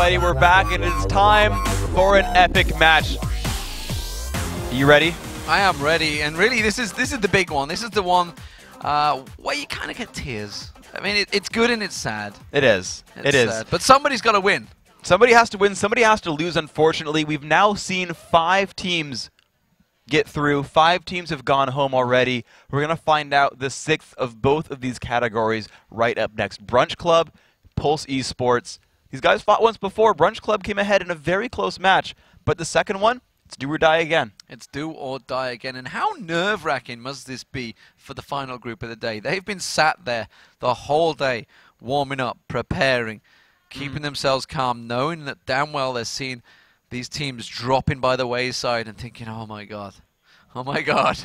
Alrighty, we're back and it's time for an epic match. You ready? I am ready, and really this is the big one. This is the one where you kind of get tears. I mean, it's good and it's sad. It is. It is. Sad. But somebody's got to win. Somebody has to win. Somebody has to lose, unfortunately. We've now seen 5 teams get through. 5 teams have gone home already. We're going to find out the 6th of both of these categories right up next. Brunch Club, Pulse Esports. These guys fought once before. Brunch Club came ahead in a very close match. But the second one, it's do or die again. It's do or die again. And how nerve-wracking must this be for the final group of the day? They've been sat there the whole day, warming up, preparing, keeping themselves calm, knowing that damn well they're seeing these teams dropping by the wayside and thinking, oh my God. Oh my God.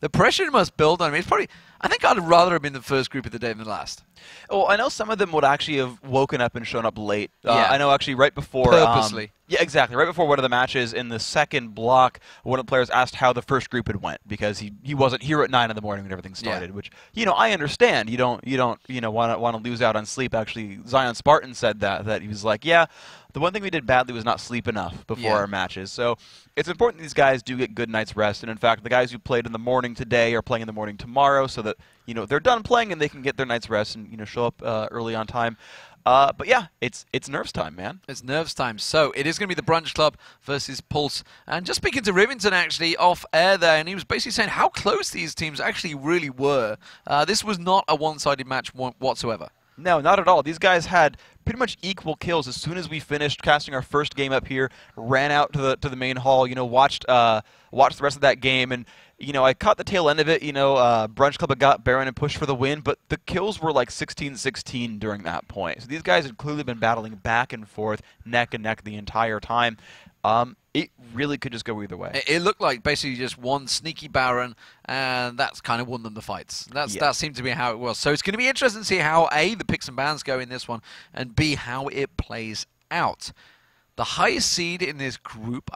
The pressure must build on me. It's probably, I think I'd rather have been the first group of the day than the last. Oh, I know some of them would actually have woken up and shown up late. Yeah. I know actually right before... Purposely. Yeah, exactly. Right before one of the matches in the second block, one of the players asked how the first group had went because he wasn't here at 9 in the morning when everything started, which, I understand. You don't want to lose out on sleep. Actually, Zion Spartan said that he was like, yeah, the one thing we did badly was not sleep enough before our matches. So it's important these guys do get good night's rest. And in fact, the guys who played in the morning today are playing in the morning tomorrow so that, they're done playing and they can get their night's rest and, show up early on time. But yeah, it's nerves time, man. It's nerves time. So it is going to be the Brunch Club versus Pulse. And just speaking to Rivington actually off air there, and he was basically saying how close these teams actually really were. This was not a one-sided match whatsoever. No, not at all. These guys had pretty much equal kills as soon as we finished casting our first game up here. Ran out to the main hall. Watched the rest of that game, and I caught the tail end of it. Brunch Club had got Baron and pushed for the win, but the kills were like 16-16 during that point. So these guys had clearly been battling back and forth, neck and neck the entire time. It really could just go either way. It looked like basically just one sneaky Baron, and that's kind of won them the fights. That seemed to be how it was. So it's going to be interesting to see how, A, the picks and bans go in this one, and B, how it plays out. The highest seed in this group,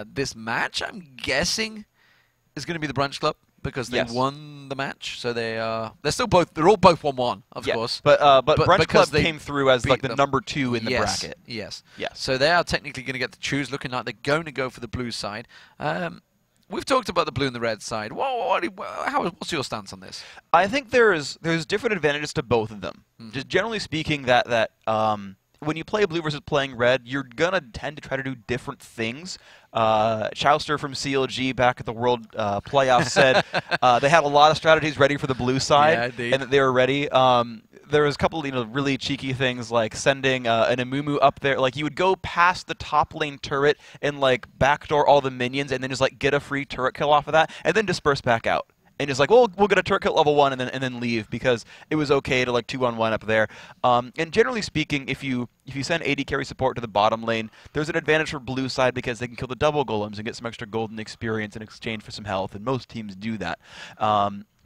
this match, I'm guessing, is going to be the Brunch Club because they won the match. So they're all both 1-1, of course. But Brunch Club came through as like the number 2 in the bracket. Yes. So they are technically going to get to choose, looking like they're going to go for the blue side. We've talked about the blue and the red side. What's your stance on this? I think there's different advantages to both of them. Just generally speaking, that when you play blue versus playing red, you're going to tend to try to do different things. Chowster from CLG back at the World Playoffs said they had a lot of strategies ready for the blue side, and that they were ready. There was a couple of really cheeky things like sending an Amumu up there. Like you would go past the top lane turret and like backdoor all the minions and then just like get a free turret kill off of that and then disperse back out. And just like, well, we'll get a turret kill level 1 and then leave because it was okay to like 2-on-1 up there. And generally speaking, if you send AD carry support to the bottom lane, there's an advantage for blue side because they can kill the double golems and get some extra golden experience in exchange for some health, and most teams do that.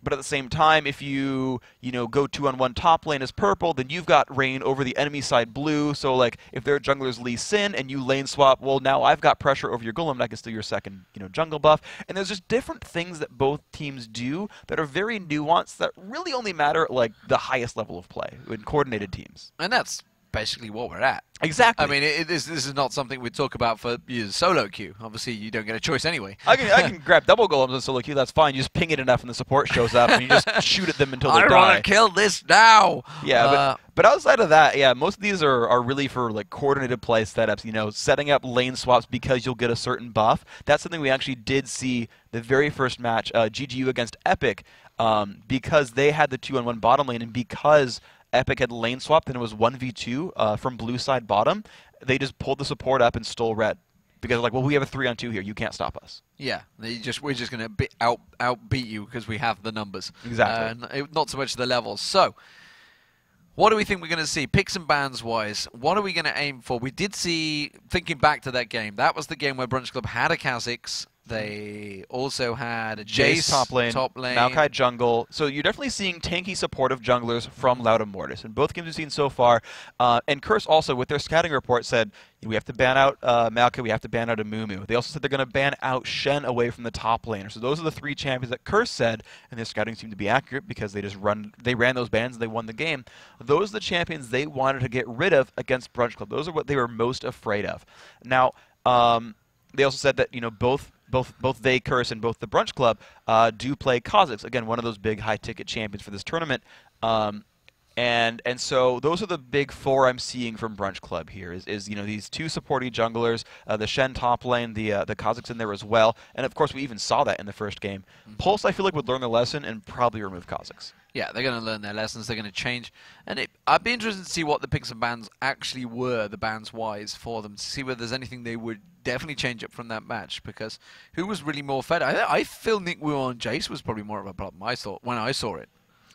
But at the same time, if you go 2-on-1 top lane as purple, then you've got Rain over the enemy side blue. So like if their jungler's Lee Sin and you lane swap, well now I've got pressure over your golem and I can steal your second jungle buff. And there's just different things that both teams do that are very nuanced that really only matter at like the highest level of play in coordinated teams. And that's basically what we're at. Exactly. I mean, this is not something we talk about for solo queue. Obviously, you don't get a choice anyway. I can grab double golems in solo queue. That's fine. You just ping it enough, and the support shows up, and you just shoot at them until they die. I want to kill this now. Yeah, but outside of that, yeah, most of these are really for like coordinated play setups. Setting up lane swaps because you'll get a certain buff. That's something we actually did see the very first match, GGU against Epic, because they had the 2-on-1 bottom lane, and because Epic had lane swapped and it was 1v2 from blue side bottom, they just pulled the support up and stole red. Because they're like, well, we have a 3-on-2 here. You can't stop us. Yeah, we're just going to outbeat you because we have the numbers. Exactly. Not so much the levels. So, what do we think we're going to see? Picks and bans wise, what are we going to aim for? We did see, thinking back to that game, that was the game where Brunch Club had a Kha'Zix. They also had a Jace top lane, Maokai Maokai jungle. So you're definitely seeing tanky supportive junglers from Loud and Mortis. In both games we've seen so far. And Curse also, with their scouting report, said we have to ban out Maokai, we have to ban out Amumu. They also said they're going to ban out Shen away from the top laner. So those are the 3 champions that Curse said, and their scouting seemed to be accurate because they ran those bans and they won the game. Those are the champions they wanted to get rid of against Brunch Club. Those are what they were most afraid of. Now, they also said that both they, Curse, and both the Brunch Club do play Kha'Zix. Again, one of those big high-ticket champions for this tournament. And so those are the big 4 I'm seeing from Brunch Club here. Is these 2 supporting junglers, the Shen top lane, the Kha'Zix in there as well, and of course we even saw that in the first game. Pulse, I feel like, would learn their lesson and probably remove Kha'Zix. Yeah, they're going to learn their lessons. They're going to change, and I'd be interested to see what the picks and bans actually were, the bans-wise, for them, to see whether there's anything they would definitely change up from that match. Because who was really more fed? I feel Nick Wu on Jace was probably more of a problem. I thought when I saw it.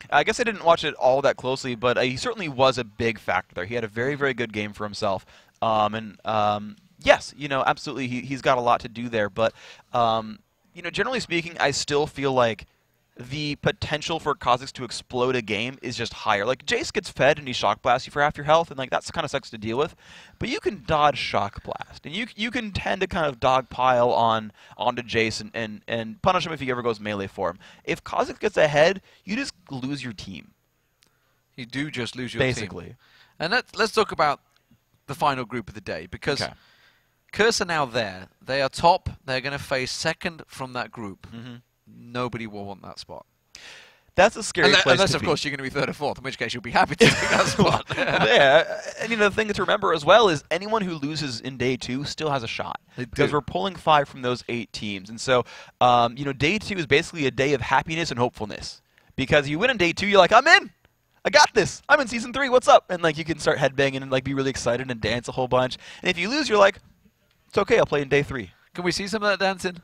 I guess I didn't watch it all that closely, but he certainly was a big factor there. He had a very, very good game for himself. Yes, absolutely, he's got a lot to do there. But, generally speaking, I still feel like the potential for Kha'Zix to explode a game is just higher. Like, Jace gets fed and he shock blasts you for half your health, and that's kind of sucks to deal with. But you can dodge shock blast, and you can tend to kind of dogpile onto Jace and punish him if he ever goes melee for him. If Kha'Zix gets ahead, you just lose your team. You do just lose your basically. Team. And let's talk about the final group of the day, because Curse are now there. They are top. They're going to face second from that group. Nobody will want that spot. That's a scary place unless, to of be. course, you're going to be 3rd or 4th, in which case you'll be happy to take that spot. Yeah, and the thing to remember as well is anyone who loses in day 2 still has a shot. Because we're pulling 5 from those 8 teams. And so, day 2 is basically a day of happiness and hopefulness. Because you win in day 2, you're like, I'm in! I got this! I'm in Season 3, what's up? And you can start headbanging and be really excited and dance a whole bunch. And if you lose, you're like, it's okay, I'll play in day 3. Can we see some of that dancing?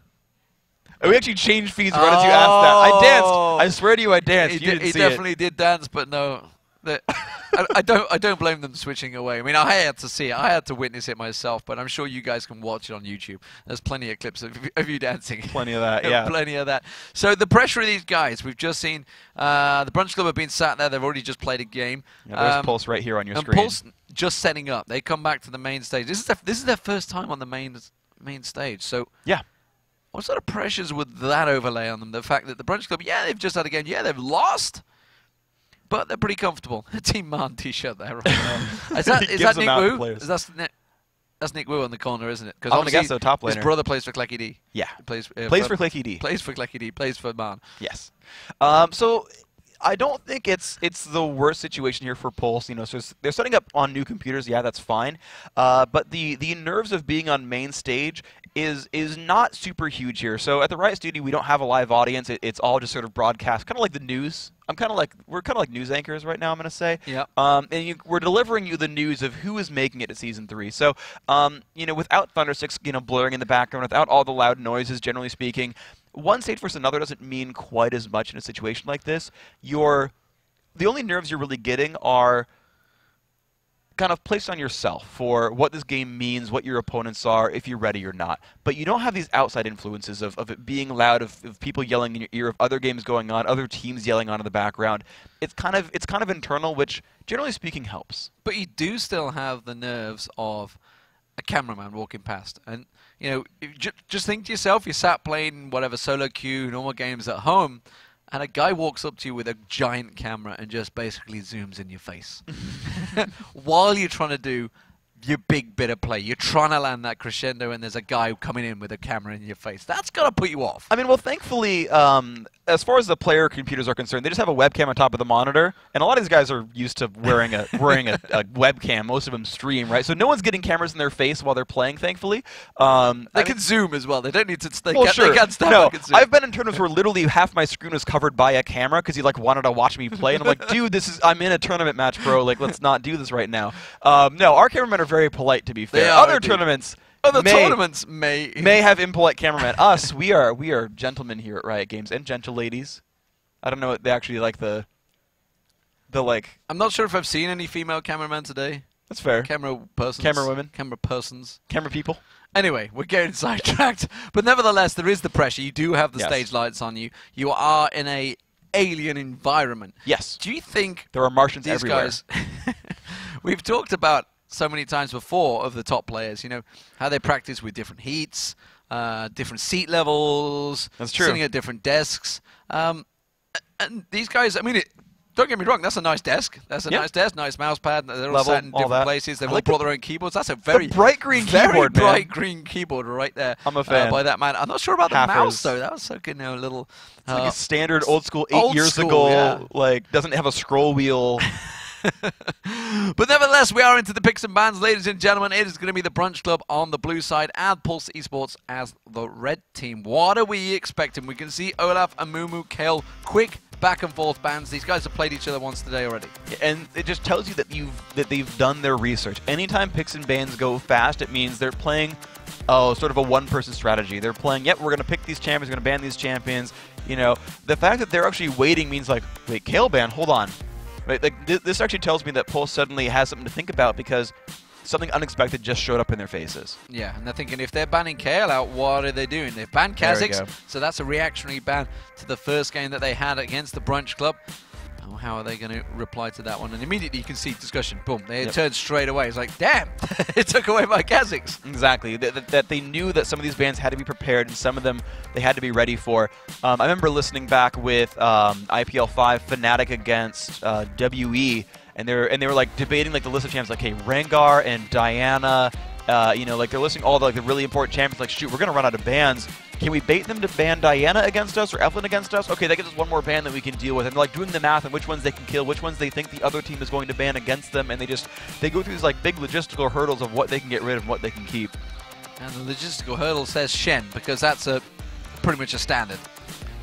We actually changed feeds right as you asked that. I danced. I swear to you, I danced. He definitely did dance, but no. I don't blame them switching away. I mean, I had to see it. I had to witness it myself, but I'm sure you guys can watch it on YouTube. There's plenty of clips of you dancing. Plenty of that, yeah. Plenty of that. So the pressure of these guys, we've just seen the Brunch Club have been sat there. They've already just played a game. Yeah, there's Pulse right here on your screen. Pulse just setting up. They come back to the main stage. This is their first time on the main stage. So yeah. What sort of pressures would that overlay on them? The fact that the Brunch Club, yeah, they've just had a game. Yeah, they've lost, but they're pretty comfortable. Team Man t-shirt there right now. Is that Nick Wu? That's Nick Wu on the corner, isn't it? I guess so, top laner. His brother plays for Klecky D. Yeah. Plays for Klecky D. Plays for Klecky D. Plays for Man. Yes. So I don't think it's the worst situation here for Pulse. So they're setting up on new computers. Yeah, that's fine. But the nerves of being on main stage is not super huge here. So at the Riot Studio, we don't have a live audience. It's all just sort of broadcast, kind of like the news. We're kind of like news anchors right now, I'm going to say. Yeah. We're delivering you the news of who is making it to Season 3. So, without Thunder 6, blurring in the background, without all the loud noises, generally speaking, one stage versus another doesn't mean quite as much in a situation like this. The only nerves you're really getting are kind of placed on yourself for what this game means, what your opponents are, if you're ready or not. But you don't have these outside influences of it being loud, of people yelling in your ear, of other games going on, other teams yelling on in the background. It's kind of internal, which generally speaking helps. But you do still have the nerves of a cameraman walking past, and just think to yourself, you sat playing whatever solo queue, normal games at home, and a guy walks up to you with a giant camera and just basically zooms in your face while you're trying to do your big bit of play. You're trying to land that crescendo, and there's a guy coming in with a camera in your face. That's got to put you off. I mean, well, thankfully, as far as the player computers are concerned, they just have a webcam on top of the monitor, and a lot of these guys are used to wearing a webcam. Most of them stream, right? So no one's getting cameras in their face while they're playing, thankfully. They can zoom as well. They don't need to. They can't stand no, up and zoom. I've been in tournaments where literally half my screen was covered by a camera because he wanted to watch me play, and I'm like, dude, I'm in a tournament match, bro. Let's not do this right now. No, our cameramen are very polite, to be fair. Other tournaments may have impolite cameramen. Us, we are gentlemen here at Riot Games, and gentle ladies. I don't know what they actually like the I'm not sure if I've seen any female cameramen today. That's fair. Camera persons. Camera women. Camera persons. Camera people. Anyway, we're getting sidetracked. But nevertheless, there is the pressure. You do have the stage lights on you. You are in a alien environment. Yes. Do you think there are Martians these everywhere? Guys, we've talked about so many times before of the top players, you know, how they practice with different heats, different seat levels, That's true. sitting at different desks. And these guys, I mean, don't get me wrong, that's a nice desk. That's a nice desk, nice mouse pad. They're all sat in different places. They've all brought their own keyboards. That's a very bright green keyboard, very man. bright green keyboard right there. I'm a fan. By that man. I'm not sure about the Hackers. mouse, though. That was so good, you know, a little... It's like a standard old school 8 old years school, ago, yeah. like, doesn't have a scroll wheel. But nevertheless, we are into the picks and bans, ladies and gentlemen. It is going to be the Brunch Club on the blue side and Pulse Esports as the red team. What are we expecting? We can see Olaf and Mumu Kale quick back and forth bans. These guys have played each other once today already. And it just tells you that they've done their research. Anytime picks and bans go fast, it means they're playing sort of a one-person strategy. They're playing, yep, we're going to pick these champions, we're going to ban these champions. You know, the fact that they're actually waiting means like, wait, Kale ban, hold on. Right, like this actually tells me that Pulse suddenly has something to think about because something unexpected just showed up in their faces. Yeah, and they're thinking if they're banning Kale out, what are they doing? They've banned Kha'Zix, so that's a reactionary ban to the first game that they had against the Brunch Club. Oh, how are they going to reply to that one? And immediately you can see discussion. Boom, they turned straight away. It's like, damn, it took away my Kha'Zix. Exactly, that they knew that some of these bans had to be prepared and some of them they had to be ready for. I remember listening back with IPL 5 Fnatic against WE, and they were like debating like the list of champions, like, hey, Rengar and Diana, you know, like they're listing all the like the really important champions. Like, shoot, we're gonna run out of bans. Can we bait them to ban Diana against us or Evelyn against us? Okay, that gives us one more ban that we can deal with. And they're like doing the math on which ones they can kill, which ones they think the other team is going to ban against them, and they go through these like big logistical hurdles of what they can get rid of and what they can keep. And the logistical hurdle says Shen, because that's pretty much a standard.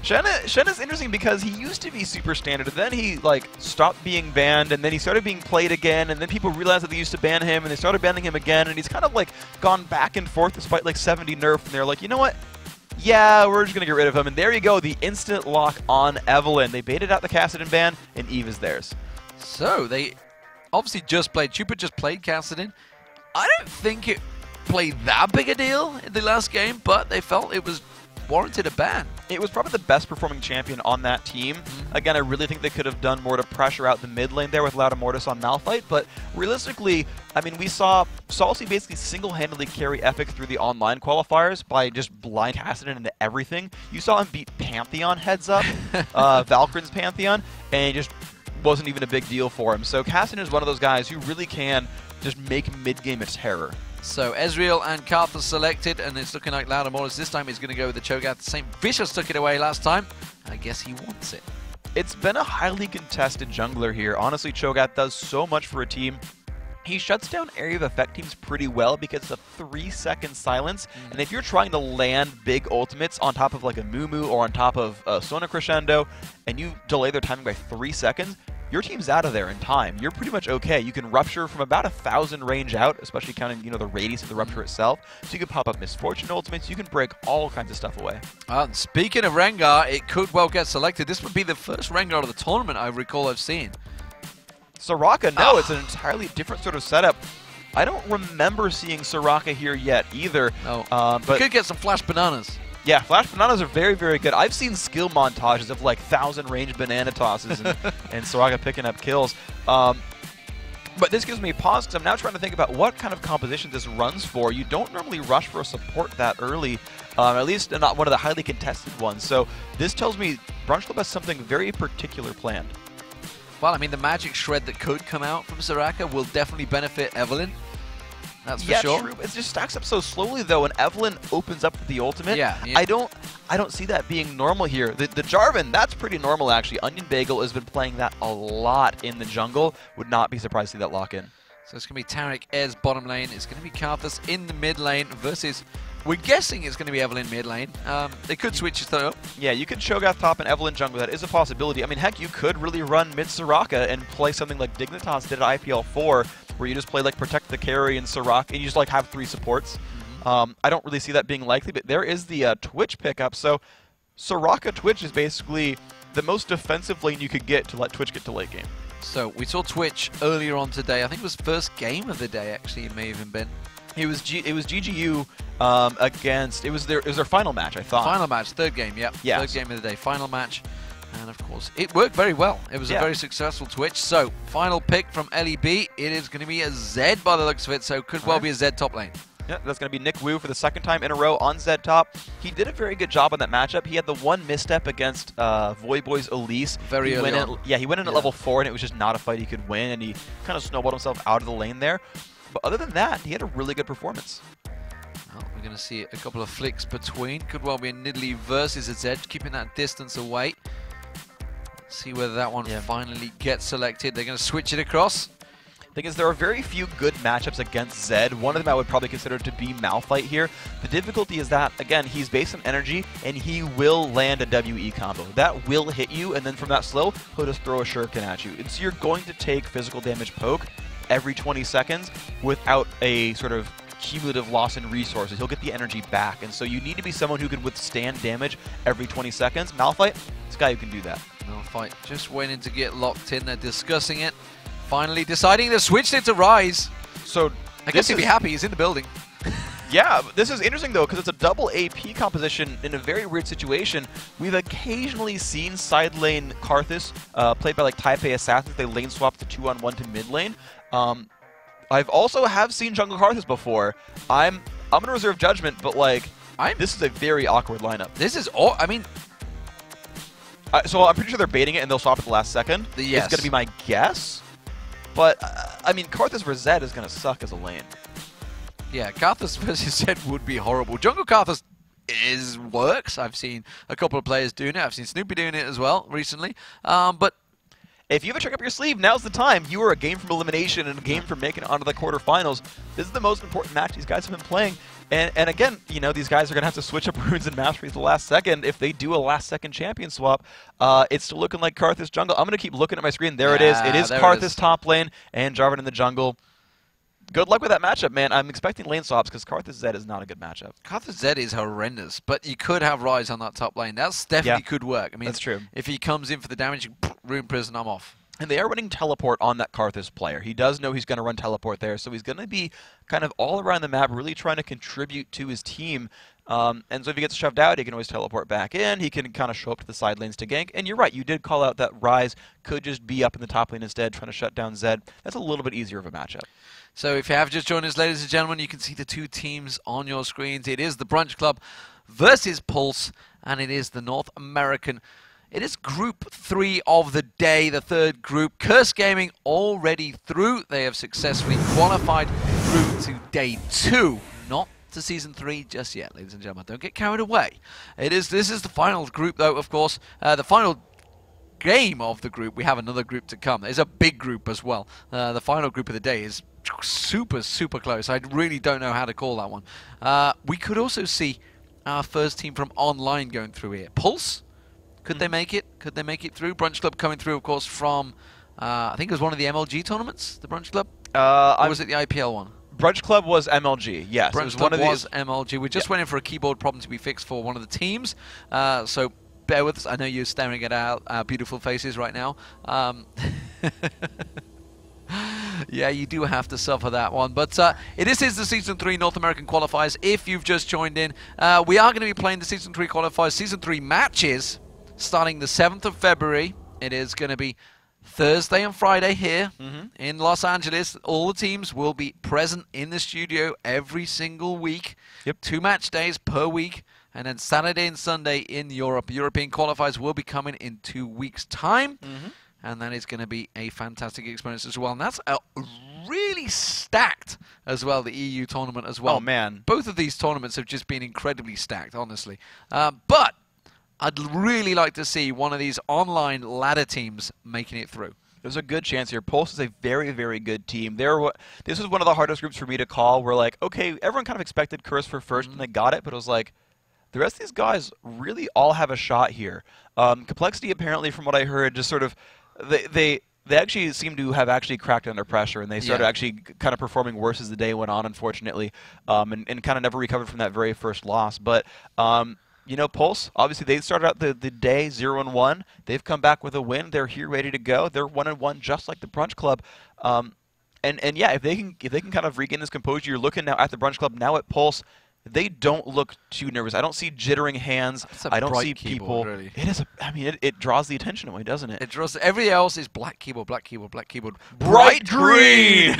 Shen is interesting because he used to be super standard, and then he like stopped being banned, and then he started being played again, and then people realized that they used to ban him, and they started banning him again, and he's kind of like gone back and forth despite like 70 nerf, and they're like, you know what? Yeah, we're just going to get rid of him. And there you go, the instant lock on Evelyn. They baited out the Kassadin ban, and Eve is theirs. So, they obviously just played. Chupa just played Kassadin. I don't think it played that big a deal in the last game, but they felt it was warranted a ban. It was probably the best performing champion on that team. Again, I really think they could have done more to pressure out the mid lane there with Lauda Mortis on Malphite, but realistically, I mean, we saw Salsi basically single-handedly carry Epic through the online qualifiers by just blind Kassadin into everything. You saw him beat Pantheon heads up, Valkyrin's Pantheon, and it just wasn't even a big deal for him. So Kassadin is one of those guys who really can just make mid-game a terror. So Ezreal and Karthus selected, and it's looking like Lauda Mortis this time is going to go with the Cho'Gath. The same Vicious took it away last time. I guess he wants it. It's been a highly contested jungler here. Honestly, Cho'Gath does so much for a team. He shuts down area of effect teams pretty well because it's a 3-second silence. And if you're trying to land big ultimates on top of like a Mumu or on top of Sona Crescendo, and you delay their timing by 3 seconds, your team's out of there in time. You're pretty much okay. You can rupture from about 1,000 range out, especially counting, you know, the radius of the rupture itself. So you can pop up Misfortune ultimates. You can break all kinds of stuff away. Speaking of Rengar, it could well get selected. This would be the first Rengar of the tournament I recall I've seen. Soraka, no, it's an entirely different sort of setup. I don't remember seeing Soraka here yet either. No, but could get some flash bananas. Yeah, flash bananas are very, very good. I've seen skill montages of like 1,000 range banana tosses and Soraka picking up kills. But this gives me pause because I'm now trying to think about what kind of composition this runs for. You don't normally rush for a support that early, at least not one of the highly contested ones. So this tells me Brunch Club has something very particular planned. Well, I mean, the magic shred that could come out from Soraka will definitely benefit Evelyn. That's for sure. True. It just stacks up so slowly though, and Evelyn opens up with the ultimate. Yeah. I don't see that being normal here. The Jarvan, that's pretty normal actually. Onion Bagel has been playing that a lot in the jungle. Would not be surprised to see that lock in. So it's going to be Taric, Ez bottom lane. It's going to be Karthus in the mid lane versus, we're guessing it's going to be Evelyn mid lane. They could switch it though. Yeah, you could Cho'Gath top and Evelyn jungle. That is a possibility. I mean, heck, you could really run mid Soraka and play something like Dignitas did at IPL 4, where you just play like Protect the Carry and Soraka, and you just like have 3 supports. I don't really see that being likely, but there is the Twitch pickup. So Soraka Twitch is basically the most defensive lane you could get to let Twitch get to late game. So we saw Twitch earlier on today. I think it was first game of the day, actually, it may have even been. It was GGU against. It was their final match, I thought. Final match, third game. Yep. Yes. Third game of the day, final match. And of course, it worked very well. It was a very successful Twitch. So, final pick from LEB. It is going to be a Zed by the looks of it. So, could well be a Zed top lane. Yeah, that's going to be Nick Wu for the second time in a row on Zed top. He did a very good job on that matchup. He had the one misstep against Voyboy's Elise. Very early on. He went in at level 4, and it was just not a fight he could win, and he kind of snowballed himself out of the lane there. But other than that, he had a really good performance. Well, we're going to see a couple of flicks between. Could well be a Nidalee versus a Zed, keeping that distance away. Let's see whether that one finally gets selected. They're going to switch it across. Thing is, there are very few good matchups against Zed. One of them I would probably consider to be Malphite here. The difficulty is that, again, he's based on energy, and he will land a WE combo. That will hit you, and then from that slow, he'll just throw a shuriken at you. And so you're going to take physical damage poke every 20 seconds without a sort of cumulative loss in resources. He'll get the energy back, and so you need to be someone who can withstand damage every 20 seconds. Malphite, this guy who can do that. Malphite just waiting to get locked in. They're discussing it. Finally deciding to switch it to Rise. So I guess he'd be happy. He's in the building. Yeah, this is interesting, though, because it's a double AP composition in a very weird situation. We've occasionally seen side lane Karthus played by like Taipei Assassins. They lane swap the 2-on-1 to mid lane. I've also seen jungle Karthus before. I'm going to reserve judgment, but like this is a very awkward lineup. This is all. I mean, so I'm pretty sure they're baiting it and they'll swap at the last second. Yes. It's going to be my guess. But, I mean, Karthus versus Zed is going to suck as a lane. Yeah, Karthus versus Zed would be horrible. Jungle Karthus works. I've seen a couple of players doing it. I've seen Snoopy doing it as well recently. But if you have a trick up your sleeve, now's the time. You are a game from elimination and a game from making it onto the quarterfinals. This is the most important match these guys have been playing. And again, you know, these guys are going to have to switch up runes and mastery at the last second. If they do a last-second champion swap, it's still looking like Karthus jungle. I'm going to keep looking at my screen. There it is. It is Karthus top lane and Jarvan in the jungle. Good luck with that matchup, man. I'm expecting lane swaps because Karthus Zed is not a good matchup. Karthus Zed is horrendous, but you could have Rise on that top lane. That's definitely could work. I mean, that's true. If he comes in for the damage, Rune Prison, I'm off. And they are running teleport on that Karthus player. He does know he's going to run teleport there, so he's going to be kind of all around the map, really trying to contribute to his team. And so if he gets shoved out, he can always teleport back in. He can kind of show up to the side lanes to gank. And you're right, you did call out that Rise could just be up in the top lane instead, trying to shut down Zed. That's a little bit easier of a matchup. So if you have just joined us, ladies and gentlemen, you can see the two teams on your screens. It is the Brunch Club versus Pulse, and it is the North American. It is Group 3 of the day, the third group. Curse Gaming already through. They have successfully qualified through to day 2. Not to Season 3 just yet, ladies and gentlemen. Don't get carried away. This is the final group, though, of course. The final game of the group. We have another group to come. There's a big group as well. The final group of the day is super, super close. I really don't know how to call that one. We could also see our first team from online going through here. Pulse? Could they make it? Could they make it through? Brunch Club coming through, of course, from, I think it was one of the MLG tournaments, the Brunch Club? Or was it the IPL one? Brunch Club was MLG, yes. Brunch Club was MLG. We just went in for a keyboard problem to be fixed for one of the teams, so bear with us. I know you're staring at our beautiful faces right now. Yeah, you do have to suffer that one. But this is the Season 3 North American Qualifiers. If you've just joined in, we are going to be playing the Season 3 Qualifiers, Season 3 matches, starting the 7th of February. It is going to be Thursday and Friday here in Los Angeles. All the teams will be present in the studio every single week. Yep. 2 match days per week. And then Saturday and Sunday in Europe. European qualifiers will be coming in 2 weeks' time. And that is going to be a fantastic experience as well. And that's really stacked as well, the EU tournament as well. Oh, man. Both of these tournaments have just been incredibly stacked, honestly. But I'd really like to see one of these online ladder teams making it through. There's a good chance here. Pulse is a very, very good team. This was one of the hardest groups for me to call. We're like, okay, everyone kind of expected Curse for first, and they got it, but it was like, the rest of these guys really all have a shot here. Complexity, apparently, from what I heard, just sort of, they actually seem to have actually cracked under pressure, and they started actually kind of performing worse as the day went on, unfortunately, and kind of never recovered from that very first loss. But you know, Pulse, obviously they started out the day 0-1. They've come back with a win. They're here ready to go. They're 1-1 just like the Brunch Club. And yeah, if they can kind of regain this composure, you're looking now at the Brunch Club, now at Pulse. They don't look too nervous. I don't see jittering hands. I don't see people. Really. It is. I mean, it draws the attention away, doesn't it? It draws. Everything else is black keyboard, black keyboard, black keyboard. Bright green.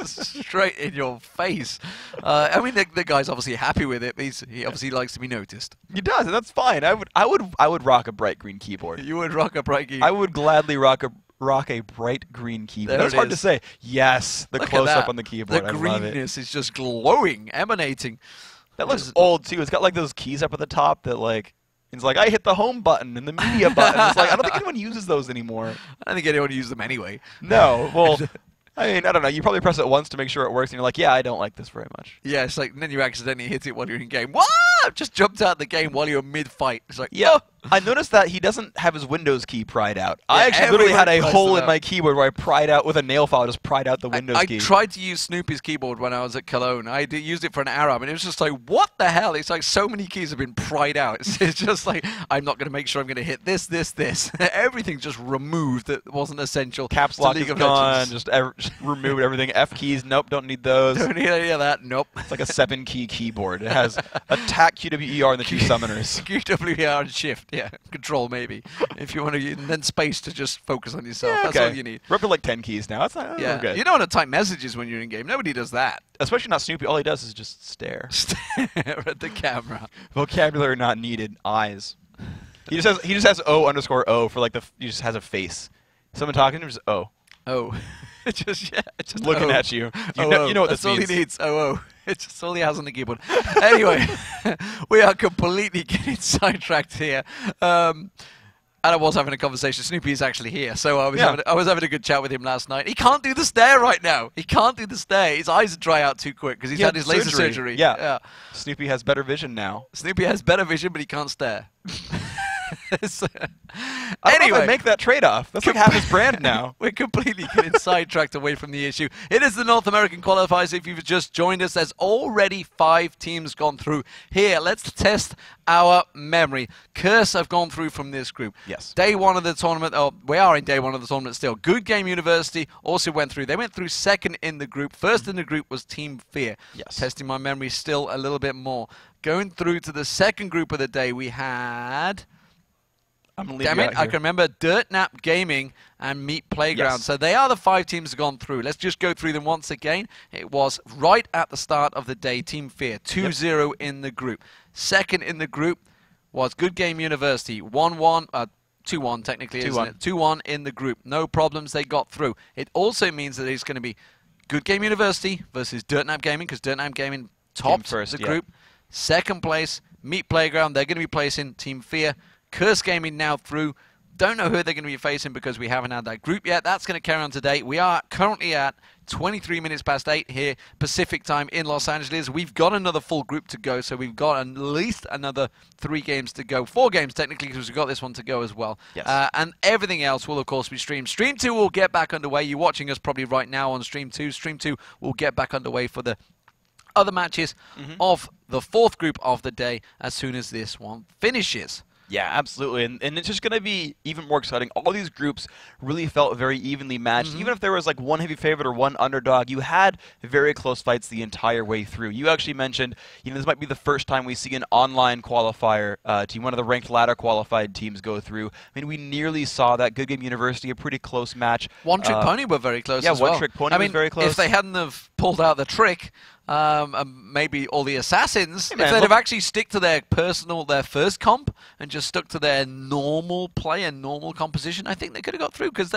Straight in your face. I mean, the guy's obviously happy with it. But he obviously likes to be noticed. He does, and that's fine. I would rock a bright green keyboard. You would rock a bright keyboard. I would gladly rock a bright green keyboard. That's hard to say. Yes, the close-up on the keyboard. The greenness is just glowing, emanating. That looks old, too. It's got, like, those keys up at the top that, like, it's like, I hit the home button and the media button. It's like, I don't think anyone uses those anymore. I don't think anyone uses them anyway. No. Well, I mean, I don't know. You probably press it once to make sure it works, and you're like, yeah, I don't like this very much. Yeah, it's like, and then you accidentally hit it while you're in game. What? Just jumped out of the game while you're mid-fight. It's like, yeah. Oh. I noticed that he doesn't have his Windows key pried out. Yeah, I actually literally had a hole in my keyboard where I pried out with a nail file, just pried out the Windows key. I tried to use Snoopy's keyboard when I was at Cologne. I used it for an Arab, and it was just like, what the hell? It's like so many keys have been pried out. It's just like, I'm not going to make sure I'm going to hit this, this, this. Everything just removed that wasn't essential. Caps lock is gone. Just removed everything. F keys, nope, don't need those. Don't need any of that, nope. It's like a 7-key keyboard. It has attack, QWER, and the 2 summoners. QWER and shift, yeah. Control, maybe. If you want to, and then space to just focus on yourself. Yeah, That's all you need. We're up to like 10 keys now. That's not, yeah. Good. You don't want to type messages when you're in game. Nobody does that. Especially not Snoopy. All he does is just stare. Stare at the camera. Vocabulary not needed. Eyes. He just has O_O for like he just has a face. Someone talking to him, just O. Oh. just looking at you. You know what That's this means. All he needs. Oh. It's just all he has on the keyboard. Anyway, we are completely getting sidetracked here. And I was having a conversation. Snoopy is actually here, so I was having a good chat with him last night. He can't do the stare right now. He can't do the stare. His eyes dry out too quick because he's had his laser surgery. Yeah. Snoopy has better vision now. Snoopy has better vision, but he can't stare. I don't know if I make that trade-off. That's like half his brand now. We're completely getting sidetracked away from the issue. It is the North American qualifiers. If you've just joined us, there's already 5 teams gone through. Here, let's test our memory. Curse have gone through from this group. Yes. Day 1 of the tournament. Oh, we are in day 1 of the tournament still. Good Game University also went through. They went through second in the group. First in the group was Team Fear. Yes. Testing my memory still a little bit more. Going through to the second group of the day, we had... Damn it, I can remember Dirt Nap Gaming and Meat Playground. Yes. So they are the 5 teams that have gone through. Let's just go through them once again. It was right at the start of the day, Team Fear, 2-0 in the group. Second in the group was Good Game University, 1-1, 2-1 technically, isn't it? 2-1 in the group. No problems, they got through. It also means that it's going to be Good Game University versus Dirt Nap Gaming, because Dirt Nap Gaming topped the group. Second place, Meat Playground, they're going to be placing Team Fear. Curse Gaming now through. Don't know who they're going to be facing because we haven't had that group yet. That's going to carry on today. We are currently at 23 minutes past 8 here, Pacific time in Los Angeles. We've got another full group to go, so we've got at least another 3 games to go. 4 games, technically, because we've got this one to go as well. Yes. And everything else will, of course, be streamed. Stream 2 will get back underway. You're watching us probably right now on Stream 2. Stream 2 will get back underway for the other matches of the 4th group of the day as soon as this one finishes. Yeah, absolutely. And it's just going to be even more exciting. All these groups really felt very evenly matched. Even if there was like one heavy favorite or one underdog, you had very close fights the entire way through. You actually mentioned, this might be the first time we see an online qualifier team, one of the ranked ladder qualified teams go through. I mean, we nearly saw that. Good Game University, a pretty close match. One Trick Pony were very close as well. Yeah, One Trick Pony was very close. If they hadn't have pulled out the trick, maybe all the assassins, if they'd have actually stick to their first comp and just stuck to their normal play and normal composition, I think they could have got through, because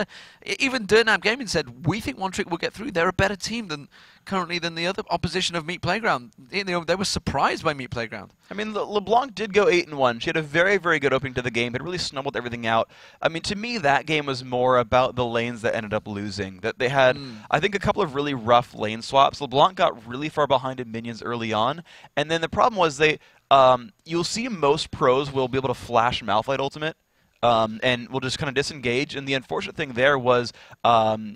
even Dirt Nap Gaming said, we think One Trick will get through. They're a better team than the other opposition of Meat Playground. They were surprised by Meat Playground. I mean, LeBlanc did go 8-1. She had a very, very good opening to the game. It really snowballed everything out. I mean, to me, that game was more about the lanes that ended up losing. That they had, I think, a couple of really rough lane swaps. LeBlanc got really far behind in minions early on, and then the problem was you'll see most pros will be able to flash Malphite ultimate. And will just kind of disengage. And the unfortunate thing there was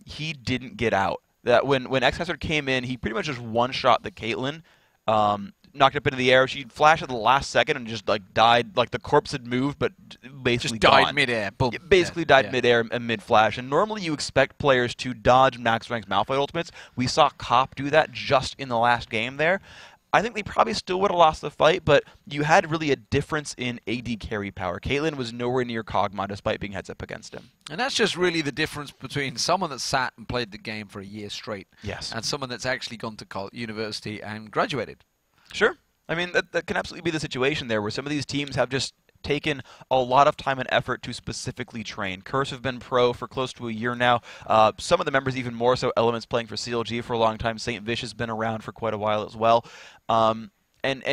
he didn't get out. That when X-Hazard came in, he pretty much just one-shot the Caitlyn. knocked up into the air. She flashed at the last second and just like died. Like the corpse had moved, but basically just died gone. midair. Boom. It basically died midair and mid-flash. And normally you expect players to dodge Max Rank's Malphite ultimates. We saw Cop do that just in the last game there. I think they probably still would have lost the fight, but you had really a difference in AD carry power. Caitlyn was nowhere near Kog'Maw despite being heads up against him. And that's just really the difference between someone that sat and played the game for a year straight and someone that's actually gone to university and graduated. Sure. I mean, that can absolutely be the situation there where some of these teams have just taken a lot of time and effort to specifically train. Curse have been pro for close to a year now. Some of the members even more so. Elements playing for CLG for a long time. St. Vish has been around for quite a while as well. And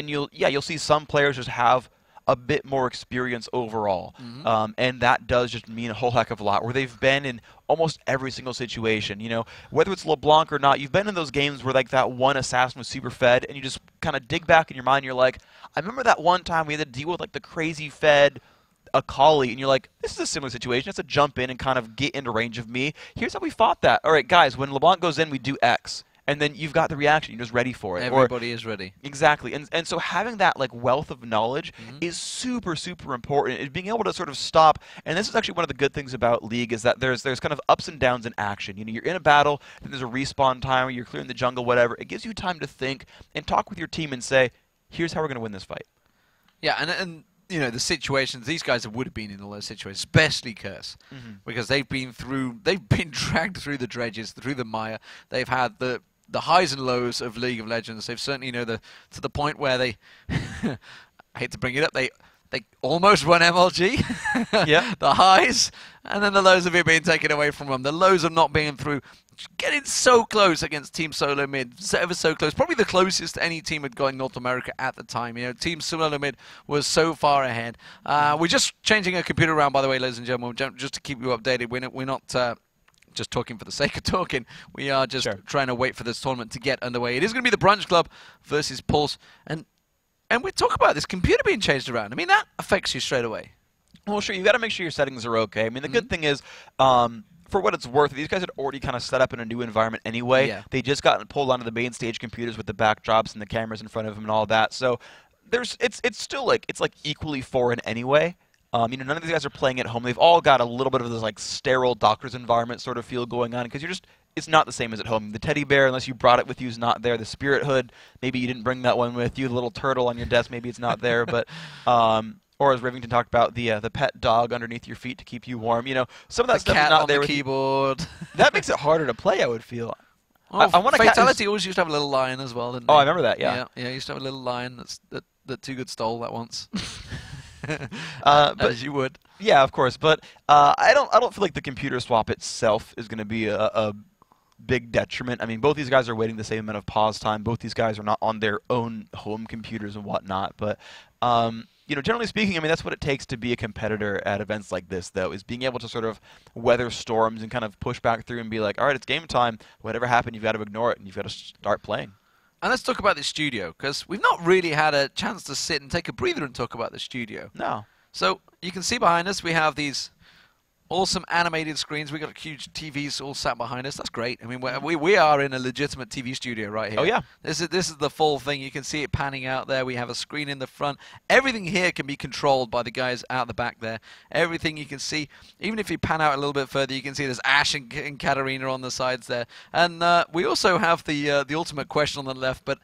you'll see some players just have a bit more experience overall. And that does just mean a whole heck of a lot, where they've been in almost every single situation. You know, whether it's LeBlanc or not, you've been in those games where like that one assassin was super fed, and you just kind of dig back in your mind, you're like, I remember that one time we had to deal with like the crazy fed Akali, and you're like, this is a similar situation. It's a jump in and kind of get into range of me. Here's how we fought that. All right, guys, when LeBlanc goes in, we do X. And then you've got the reaction. You're just ready for it. Everybody is ready. Exactly. And so having that like wealth of knowledge is super, super important. And being able to sort of stop. And this is actually one of the good things about League is that there's kind of ups and downs in action. You know, you're in a battle, then there's a respawn time, or you're clearing the jungle, whatever. It gives you time to think and talk with your team and say, here's how we're going to win this fight. Yeah, and you know, the situations, these guys would have been in all those situations, especially Curse, because they've been dragged through the dredges, through the mire. They've had the highs and lows of League of Legends. They've certainly, you know, to the point where they, I hate to bring it up, they almost won MLG. Yeah. The highs, and then the lows of it being taken away from them. The lows of not being through, getting so close against Team Solo Mid, ever so close. Probably the closest any team had got in North America at the time. You know, Team Solo Mid was so far ahead. We're just changing a computer around, by the way, ladies and gentlemen, just to keep you updated. We're not just talking for the sake of talking. We are just trying to wait for this tournament to get underway. It is going to be the Brunch Club versus Pulse. And we talk about this computer being changed around. I mean, that affects you straight away. Well, sure. You got to make sure your settings are okay. I mean, the good thing is, for what it's worth, these guys had already kind of set up in a new environment anyway. Yeah. They just got pulled onto the main stage computers with the backdrops and the cameras in front of them and all that. So it's still like equally foreign anyway. You know, none of these guys are playing at home. They've all got a little bit of this like sterile doctor's environment sort of feel going on because it's not the same as at home. The teddy bear, unless you brought it with you, is not there. The spirit hood, maybe you didn't bring that one with you. The little turtle on your desk, maybe it's not there. But or as Rivington talked about, the pet dog underneath your feet to keep you warm. You know, some of that stuff is not there on with the keyboard. That makes it harder to play, I would feel. Oh, I want Fatality always used to have a little lion as well, didn't they? Oh, I remember that. Yeah. Yeah. Used to have a little lion that Too Good stole that once. But as you would. Yeah, of course. But I don't feel like the computer swap itself is going to be a big detriment. I mean, both these guys are waiting the same amount of pause time. Both these guys are not on their own home computers and whatnot. But you know, generally speaking, I mean, that's what it takes to be a competitor at events like this, though, is being able to sort of weather storms and kind of push back through and be like, all right, it's game time. Whatever happened, you've got to ignore it and you've got to start playing. And let's talk about the studio, because we've not really had a chance to sit and take a breather and talk about the studio. No. So you can see behind us we have these awesome animated screens. We've got huge TVs all sat behind us. That's great. I mean, we are in a legitimate TV studio right here. Oh, yeah. This is the full thing. You can see it panning out there. We have a screen in the front. Everything here can be controlled by the guys out the back there. Everything you can see. Even if you pan out a little bit further, you can see there's Ash and Katarina on the sides there. And we also have the ultimate question on the left, but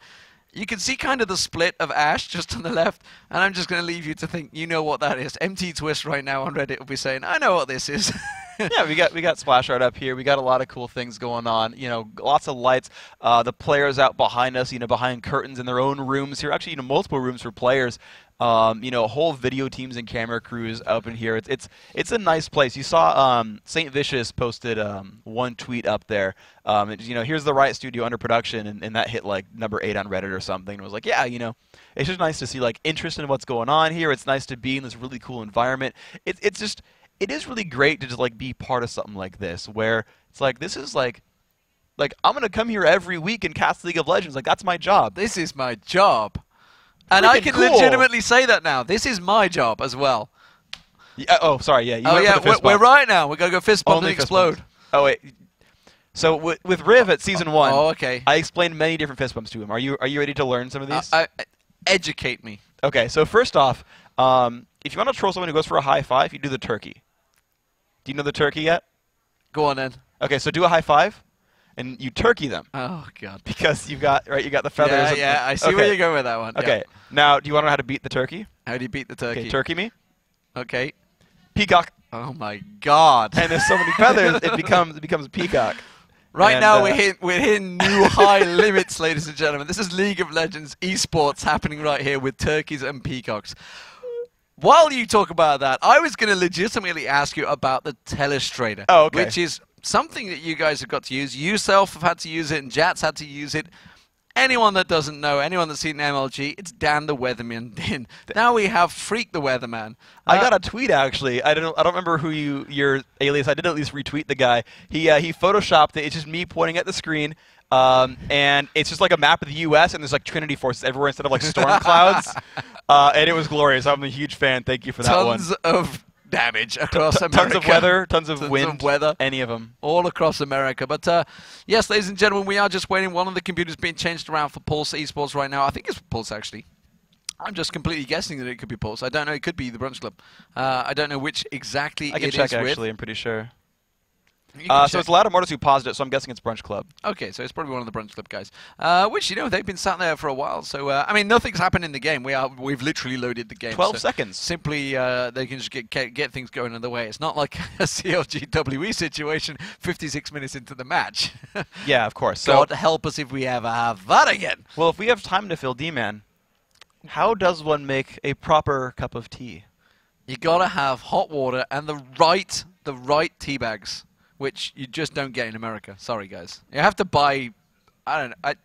you can see kind of the split of Ash just on the left, and I'm just going to leave you to think you know what that is. MT Twist right now on Reddit will be saying, I know what this is. Yeah, we got splash art up here. We got a lot of cool things going on. You know, lots of lights. The players out behind us, you know, behind curtains in their own rooms here. Actually, you know, multiple rooms for players. You know, whole video teams and camera crews up in here. It's a nice place. You saw St. Vicious posted one tweet up there. You know, here's the Riot Studio under production, and that hit like number 8 on Reddit or something. And it was like, yeah, you know, it's just nice to see like interest in what's going on here. It's nice to be in this really cool environment. It is really great to just like be part of something like this, where it's like this is like I'm gonna come here every week and cast League of Legends. Like that's my job. This is my job. And I can legitimately say that now. This is my job as well. Yeah, oh, sorry. Yeah. We're right now. We're going to go fist bump and explode. Oh, wait. So with Riv at Season 1, okay. I explained many different fist bumps to him. Are you ready to learn some of these? Educate me. Okay, so first off, if you want to troll someone who goes for a high five, you do the turkey. Do you know the turkey yet? Go on then. Okay, so do a high five, and you turkey them. Oh God. Because you got the feathers. Yeah, I see where you're going with that one. Okay, Yeah. now do you want to know how to beat the turkey? How do you beat the turkey? Okay, turkey me. Okay. Peacock. Oh my God. And there's so many feathers, it becomes a peacock. Right And, now, we're hitting new high limits, ladies and gentlemen. This is League of Legends esports happening right here with turkeys and peacocks. While you talk about that, I was going to legitimately ask you about the telestrator, which is something that you guys have got to use. You yourself have had to use it, and Jat's had to use it. Anyone that doesn't know, anyone that's seen MLG, it's Dan the Weatherman Din. Now we have Freak the Weatherman. I got a tweet actually. I don't remember who your alias. I did at least retweet the guy. He photoshopped it. It's just me pointing at the screen, and it's just like a map of the U.S. and there's like Trinity forces everywhere instead of like storm clouds. And it was glorious. I'm a huge fan. Thank you for that one. Tons of damage across America. Tons of weather, tons of wind, of weather, any of them. All across America. But yes, ladies and gentlemen, we are just waiting. One of the computers being changed around for Pulse Esports right now. I think it's Pulse, actually. I'm just completely guessing that it could be Pulse. I don't know. It could be the Brunch Club. I don't know which exactly I can it check, is with. actually. I'm pretty sure. So it's Ladder Mortis who paused it, so I'm guessing it's Brunch Club. Okay, so it's probably one of the Brunch Club guys. Which, you know, they've been sat there for a while. So, I mean, nothing's happened in the game. We've literally loaded the game. 12 seconds. Simply, they can just get things going on the way. It's not like a CLGWE situation 56 minutes into the match. Yeah, of course. So, God help us if we ever have that again. Well, if we have time to fill D-Man, how does one make a proper cup of tea? You gotta have hot water and the right tea bags, which you just don't get in America. Sorry, guys. You have to buy,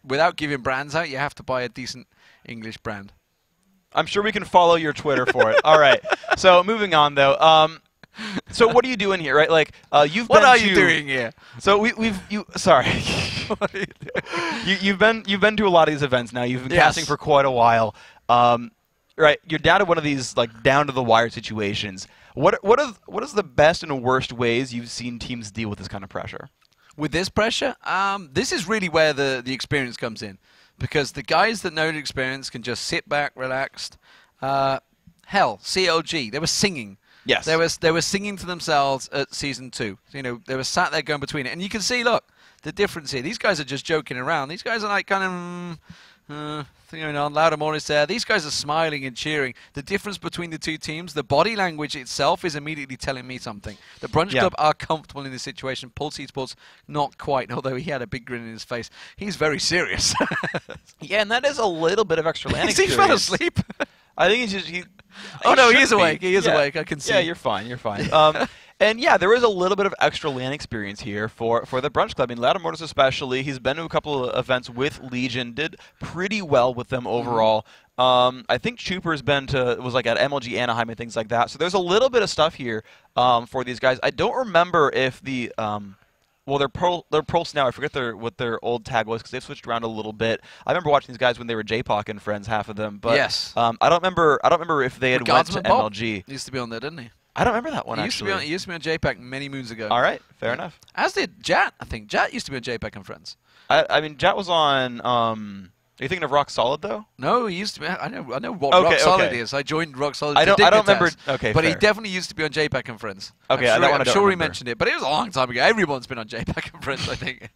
without giving brands out, you have to buy a decent English brand. I'm sure we can follow your Twitter for it. All right. So moving on, though. So what are you doing here, right? Like, you've what been are you doing here? So sorry. You've been to a lot of these events now. You've been casting for quite a while. Right. You're down to one of these like down to the wire situations. What is the best and worst ways you've seen teams deal with this kind of pressure? With this pressure, this is really where the experience comes in, because the guys that know the experience can just sit back, relaxed. Hell, CLG, they were singing. Yes. They were singing to themselves at Season 2. You know, they were sat there going between it. And you can see, look, the difference here. These guys are just joking around. These guys are like kind of... thinking on Louder Morris there. These guys are smiling and cheering. The difference between the two teams, the body language itself is immediately telling me something. The Brunch Club are comfortable in this situation. Pulse Esports, not quite, although he had a big grin in his face. He's very serious. Yeah, and that is a little bit of extra land experience. He fell asleep. I think he's just... Oh, no, he is awake. He is awake. I can see. Yeah, you're fine. You're fine. And yeah, there is a little bit of extra LAN experience here for the Brunch Club. I mean, Louder Mortis especially, he's been to a couple of events with Legion, did pretty well with them overall. I think Chuper's was like at MLG Anaheim and things like that. So there's a little bit of stuff here for these guys. I don't remember if the well, they're Pulse now. I forget what their old tag was because they've switched around a little bit. I remember watching these guys when they were J-Poc and friends, half of them. But yes. I don't remember if they had went to MLG. He used to be on there, didn't he? I don't remember that one, actually. He used to be on JPEG many moons ago. All right, fair enough. As did Jat, I think. Jat used to be on JPEG and Friends. I mean, Jat was on... Are you thinking of Rock Solid, though? No, he used to be... I know what Rock Solid is. I joined Rock Solid I don't remember... Okay, but fair. he definitely used to be on JPEG and Friends. Okay, I'm sure he mentioned it, but it was a long time ago. Everyone's been on JPEG and Friends, I think.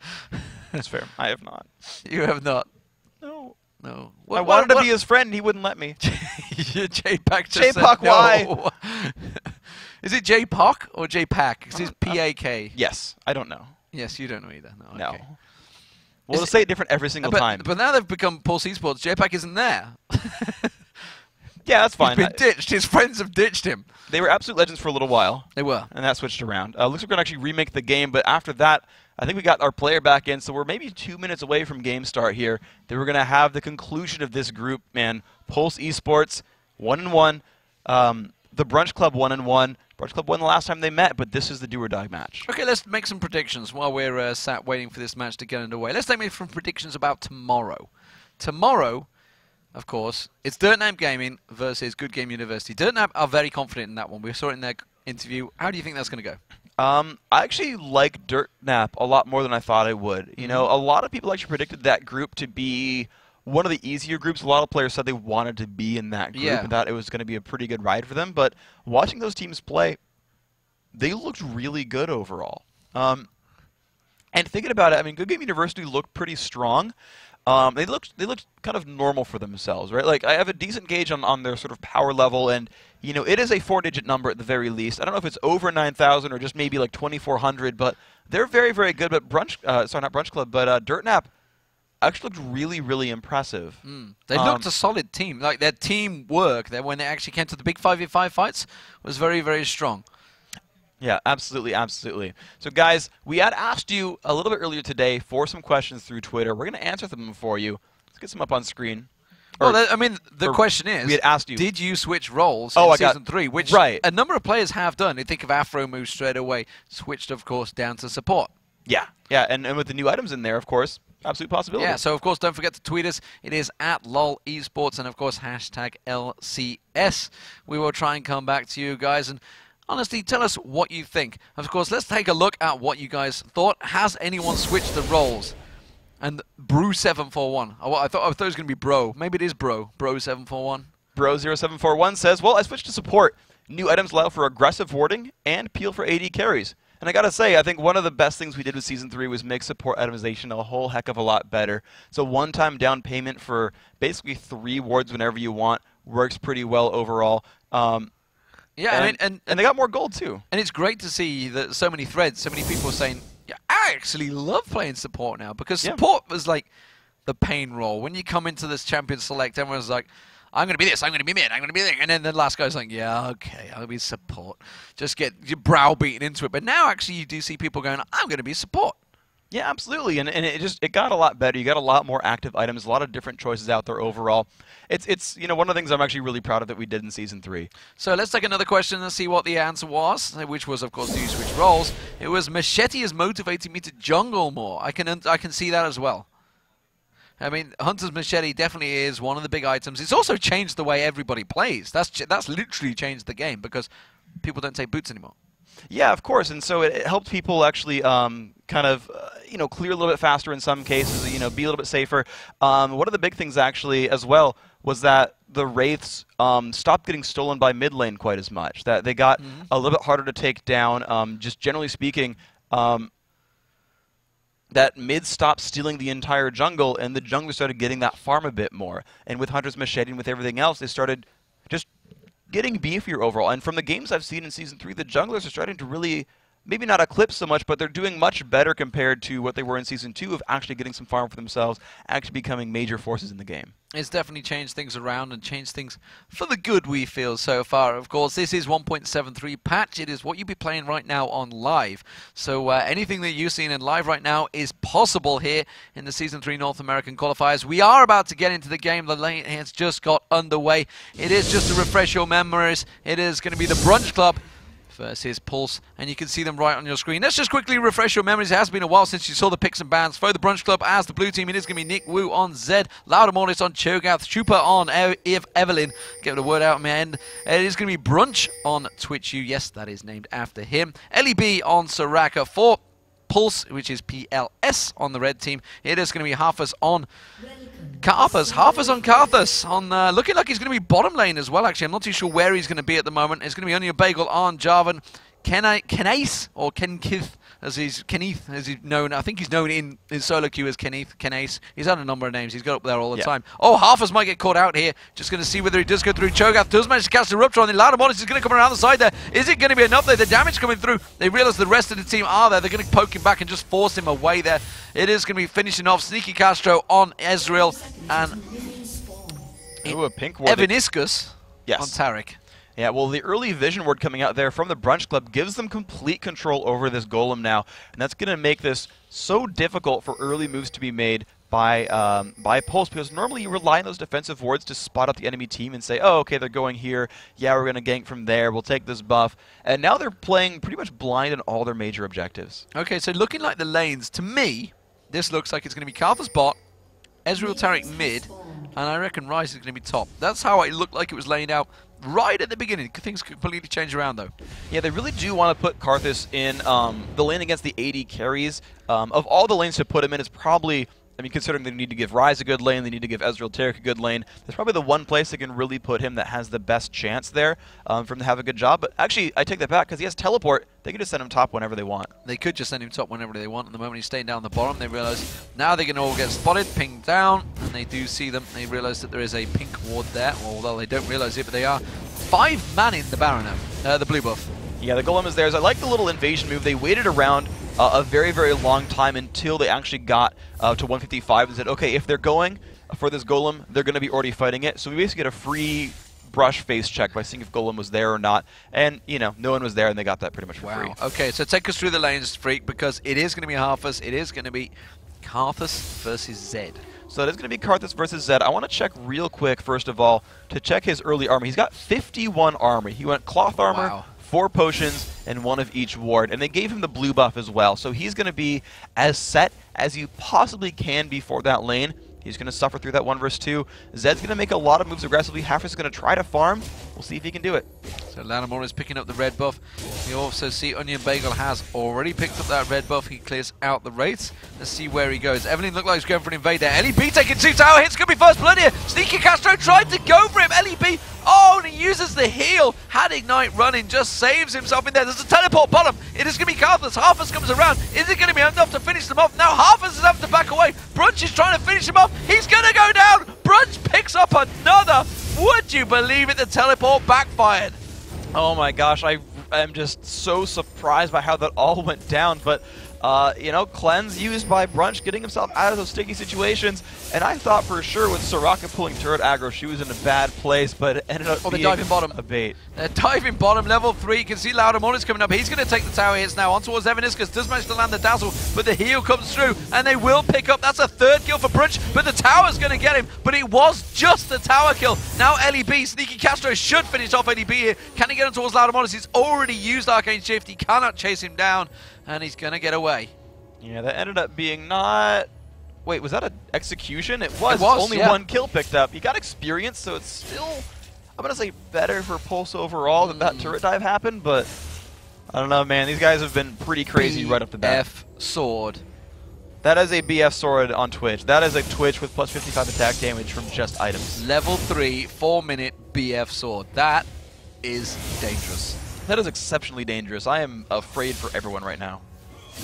That's fair. I have not. You have not? No. No. I wanted to be his friend, and he wouldn't let me. JPEG just J-Poc, said no. why? Is it J-Poc or J-Pac? Because it's P-A-K. Yes. I don't know. Yes, you don't know either. No. Okay. We'll say it different every single time. But now they've become Pulse Esports. J-Pac isn't there. Yeah, that's fine. He's been ditched. His friends have ditched him. They were absolute legends for a little while. They were. And that switched around. Looks like we're going to actually remake the game, but after that, I think we got our player back in, so we're maybe 2 minutes away from game start here. Then we're going to have the conclusion of this group, man. Pulse Esports, 1-1. The Brunch Club, 1-1. Brunch Club won the last time they met, but this is the do-or-die match. Okay, let's make some predictions while we're sat waiting for this match to get underway. Let's make some predictions about tomorrow. Tomorrow, of course, it's Dirtnap Gaming versus Good Game University. Dirtnap are very confident in that one. We saw it in their interview. How do you think that's going to go? I actually like Dirtnap a lot more than I thought I would. You know, a lot of people actually predicted that group to be one of the easier groups. A lot of players said they wanted to be in that group and thought it was going to be a pretty good ride for them. But watching those teams play, they looked really good overall. And thinking about it, I mean, Good Game University looked pretty strong. They looked kind of normal for themselves, right? Like, I have a decent gauge on their sort of power level, and you know, it is a 4-digit number at the very least. I don't know if it's over 9,000 or just maybe like 2,400, but they're very, very good. But sorry, not Brunch Club, but Dirtnap actually looked really, really impressive. They looked a solid team. Like, their teamwork, when they actually came to the big 5v5 fights, was very, very strong. Yeah, absolutely, absolutely. So, guys, we had asked you a little bit earlier today for some questions through Twitter. We're going to answer them for you. Let's get some up on screen. Well, I mean, the question is, we had asked you, did you switch roles in Season 3? Which a number of players have done. You think of Afro Move straight away, switched, of course, down to support. Yeah, and with the new items in there, of course, absolute possibility. Yeah, so, of course, don't forget to tweet us. It is at LOL Esports and, of course, hashtag LCS. We will try and come back to you guys and honestly, tell us what you think. Of course, let's take a look at what you guys thought. Has anyone switched the roles? And Brew741. I thought it was going to be Bro. Maybe it is Bro. Bro741. Bro0741 says, well, I switched to support. New items allow for aggressive warding and peel for AD carries. And I gotta say, I think one of the best things we did with Season 3 was make support itemization a whole heck of a lot better. So one-time down payment for basically 3 wards whenever you want works pretty well overall. Yeah, I mean, and they got more gold too. And it's great to see that so many threads, so many people are saying, yeah, I actually love playing support now, because support was like the pain role. When you come into this champion select, everyone's like, I'm going to be this, I'm going to be mid, I'm going to be there. And then the last guy's like, yeah, okay, I'll be support. Just get your brow beaten into it. But now actually you do see people going, I'm going to be support. Yeah, absolutely, and it got a lot better. You got a lot more active items, a lot of different choices out there overall. It's you know, one of the things I'm actually really proud of that we did in Season 3. So let's take another question and see what the answer was, which was, of course, do you switch roles? It was Machete is motivating me to jungle more. I can see that as well. I mean, Hunter's Machete definitely is one of the big items. It's also changed the way everybody plays. That's literally changed the game, because people don't take boots anymore. Yeah, of course, and so it helped people actually kind of you know, clear a little bit faster in some cases, you know, be a little bit safer. One of the big things actually as well was that the Wraiths stopped getting stolen by mid lane quite as much. That they got a little bit harder to take down. Just generally speaking, that mid stopped stealing the entire jungle, and the jungler started getting that farm a bit more. And with Hunter's Machete and with everything else, they started just getting beefier overall. And from the games I've seen in Season 3, the junglers are starting to really, maybe not eclipse so much, but they're doing much better compared to what they were in Season 2 of actually getting some farm for themselves, actually becoming major forces in the game. It's definitely changed things around and changed things for the good, we feel, so far. Of course, this is 1.73 patch. It is what you'll be playing right now on live. So anything that you've seen in live right now is possible here in the Season 3 North American qualifiers. We are about to get into the game. The lane has just got underway. It is just to refresh your memories. It is going to be the Brunch Club versus Pulse, and you can see them right on your screen. Let's just quickly refresh your memories. It has been a while since you saw the picks and bans. For the Brunch Club as the blue team, it is going to be Nick Wu on Zed, Loudamortis on Cho'Gath, Chupa on Evelyn, get the word out, man. It is going to be Brunch on Twitch U. Yes, that is named after him. LEB on Soraka for Pulse, which is pLs on the red team. It is going to be Harthus on Karthus. Harthus on Karthus. On, looking like he's going to be bottom lane as well, actually. I'm not too sure where he's going to be at the moment. It's going to be Onion Bagel on Jarvan. Kenace, or Kenkith, as he's known. I think he's known in solo queue as Kenace. He's had a number of names. He's got up there all the time. Oh, Harthus might get caught out here. Just going to see whether he does go through. Cho'Gath does manage to catch the Rupture on the Loudamortis. Is going to come around the side there. Is it going to be enough there? The damage coming through. They realize the rest of the team are there. They're going to poke him back and just force him away there. It is going to be finishing off Sneaky Castro on Ezreal and a pink ward. Evaniscus on Taric. Yeah, well, the early vision ward coming out there from the Brunch Club gives them complete control over this golem now, and that's going to make this so difficult for early moves to be made by Pulse, because normally you rely on those defensive wards to spot out the enemy team and say, oh, okay, they're going here, yeah, we're going to gank from there, we'll take this buff, and now they're playing pretty much blind on all their major objectives. Okay, so looking like the lanes, to me, this looks like it's going to be Karthus bot, Ezreal Taric mid, and I reckon Ryze is going to be top. That's how it looked like it was laid out right at the beginning. Things completely change around, though. Yeah, they really do want to put Karthus in the lane against the AD carries. Of all the lanes to put him in, it's probably I mean, considering they need to give Ryze a good lane, they need to give Ezreal Taric a good lane, that's probably the one place they can really put him that has the best chance there for him to have a good job. But actually, I take that back, because he has teleport. They can just send him top whenever they want. They could just send him top whenever they want. And the moment he's staying down the bottom, they realize now they can all get spotted, pinged down, and they do see them. They realize that there is a pink ward there, although they don't realize it, but they are 5 man in the Baron now, the blue buff. Yeah, the Golem is theirs. I like the little invasion move. They waited around a very, very long time until they actually got to 155 and said, okay, if they're going for this Golem, they're going to be already fighting it. So we basically get a free brush face check by seeing if Golem was there or not. And, you know, no one was there, and they got that pretty much for free. Okay, so take us through the lanes, Freak, because it is going to be Harthus. It is going to be Harthus versus Zed. So it is going to be Karthus versus Zed. I want to check real quick, first of all, to check his early armor. He's got 51 armor. He went cloth armor, 4 potions, and 1 of each ward. And they gave him the blue buff as well. So he's going to be as set as you possibly can be for that lane. He's going to suffer through that 1 versus 2. Zed's going to make a lot of moves aggressively. Harthus is going to try to farm. We'll see if he can do it. So Lanamore is picking up the red buff. You also see Onion Bagel has already picked up that red buff. He clears out the wraiths. Let's see where he goes. Evelyn looked like he's going for an invade there. LEB taking 2 tower hits. Could be first blood here. Sneaky Castro tried to go for him. LEB, oh, and he uses the heal. Had Ignite running, just saves himself in there. There's a teleport bottom. It is going to be Karthus. Harthus comes around. Is it going to be enough to finish them off? Now Harthus is having to back away. Brunch is trying to finish him off. He's going to go down. Brunch picks up another. Would you believe it? The teleport backfired. Oh my gosh, I am just so surprised by how that all went down, but you know, cleanse used by Brunch, getting himself out of those sticky situations, and I thought for sure with Soraka pulling turret aggro, she was in a bad place, but it ended up being diving bottom. a bait. They're diving bottom, level 3. You can see Laudamortis coming up. He's going to take the tower hits now on towards Evaniscus. Does manage to land the dazzle, but the heal comes through, and they will pick up. That's a 3rd kill for Brunch, but the tower's going to get him, but it was just the tower kill. Now LEB, Sneaky Castro should finish off LEB here. Can he get him towards Laudamortis? He's already used Arcane Shift. He cannot chase him down, and he's going to get away. Yeah, that ended up being not... Wait, was that an execution? It was. Only 1 kill picked up. He got experience, so it's still, I'm going to say, better for Pulse overall that that turret dive happened, but I don't know, man. These guys have been pretty crazy right off the bat. BF sword. That is a BF sword on Twitch. That is a Twitch with plus 55 attack damage from just items. Level 3, 4-minute BF sword. That is dangerous. That is exceptionally dangerous. I am afraid for everyone right now.